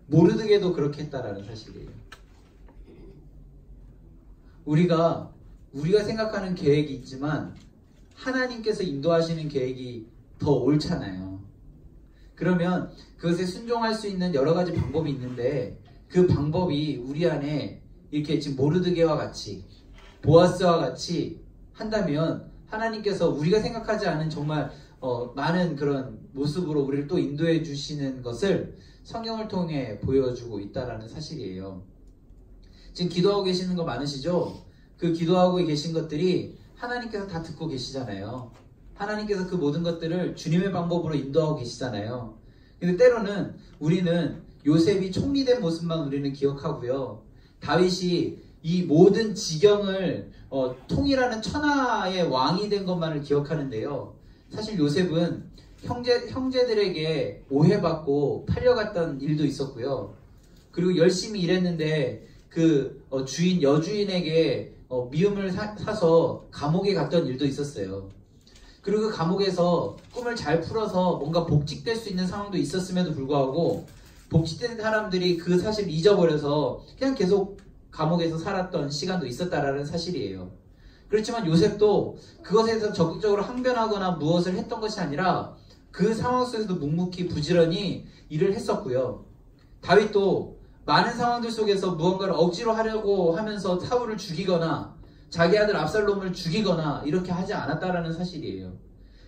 모르드게도 그렇게 했다라는 사실이에요. 우리가 생각하는 계획이 있지만 하나님께서 인도하시는 계획이 더 옳잖아요. 그러면 그것에 순종할 수 있는 여러 가지 방법이 있는데 그 방법이 우리 안에 이렇게 지금 모르드게와 같이 보아스와 같이 한다면 하나님께서 우리가 생각하지 않은 정말 많은 그런 모습으로 우리를 또 인도해 주시는 것을 성경을 통해 보여주고 있다라는 사실이에요. 지금 기도하고 계시는 거 많으시죠? 그 기도하고 계신 것들이 하나님께서 다 듣고 계시잖아요. 하나님께서 그 모든 것들을 주님의 방법으로 인도하고 계시잖아요. 근데 때로는 우리는 요셉이 총리된 모습만 우리는 기억하고요. 다윗이 이 모든 지경을 통일하는 천하의 왕이 된 것만을 기억하는데요. 사실 요셉은 형제들에게 오해받고 팔려갔던 일도 있었고요. 그리고 열심히 일했는데 그 여주인에게 미움을 사서 감옥에 갔던 일도 있었어요. 그리고 그 감옥에서 꿈을 잘 풀어서 뭔가 복직될 수 있는 상황도 있었음에도 불구하고 복직된 사람들이 그 사실을 잊어버려서 그냥 계속 감옥에서 살았던 시간도 있었다라는 사실이에요. 그렇지만 요셉도 그것에서 적극적으로 항변하거나 무엇을 했던 것이 아니라 그 상황 속에서도 묵묵히 부지런히 일을 했었고요. 다윗도 많은 상황들 속에서 무언가를 억지로 하려고 하면서 사울을 죽이거나 자기 아들 압살롬을 죽이거나 이렇게 하지 않았다라는 사실이에요.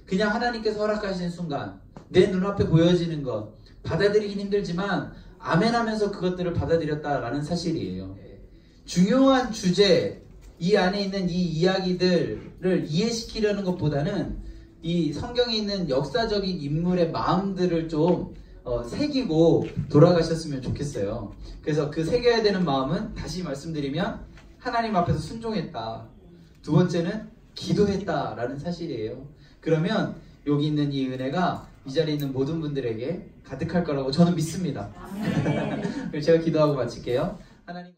그냥 하나님께서 허락하시는 순간 내 눈앞에 보여지는 것 받아들이긴 힘들지만 아멘 하면서 그것들을 받아들였다라는 사실이에요. 중요한 주제, 이 안에 있는 이 이야기들을 이해시키려는 것보다는 이 성경에 있는 역사적인 인물의 마음들을 좀 새기고 돌아가셨으면 좋겠어요. 그래서 그 새겨야 되는 마음은 다시 말씀드리면 하나님 앞에서 순종했다. 두 번째는 기도했다라는 사실이에요. 그러면 여기 있는 이 은혜가 이 자리에 있는 모든 분들에게 가득할 거라고 저는 믿습니다. 제가 기도하고 마칠게요. 하나님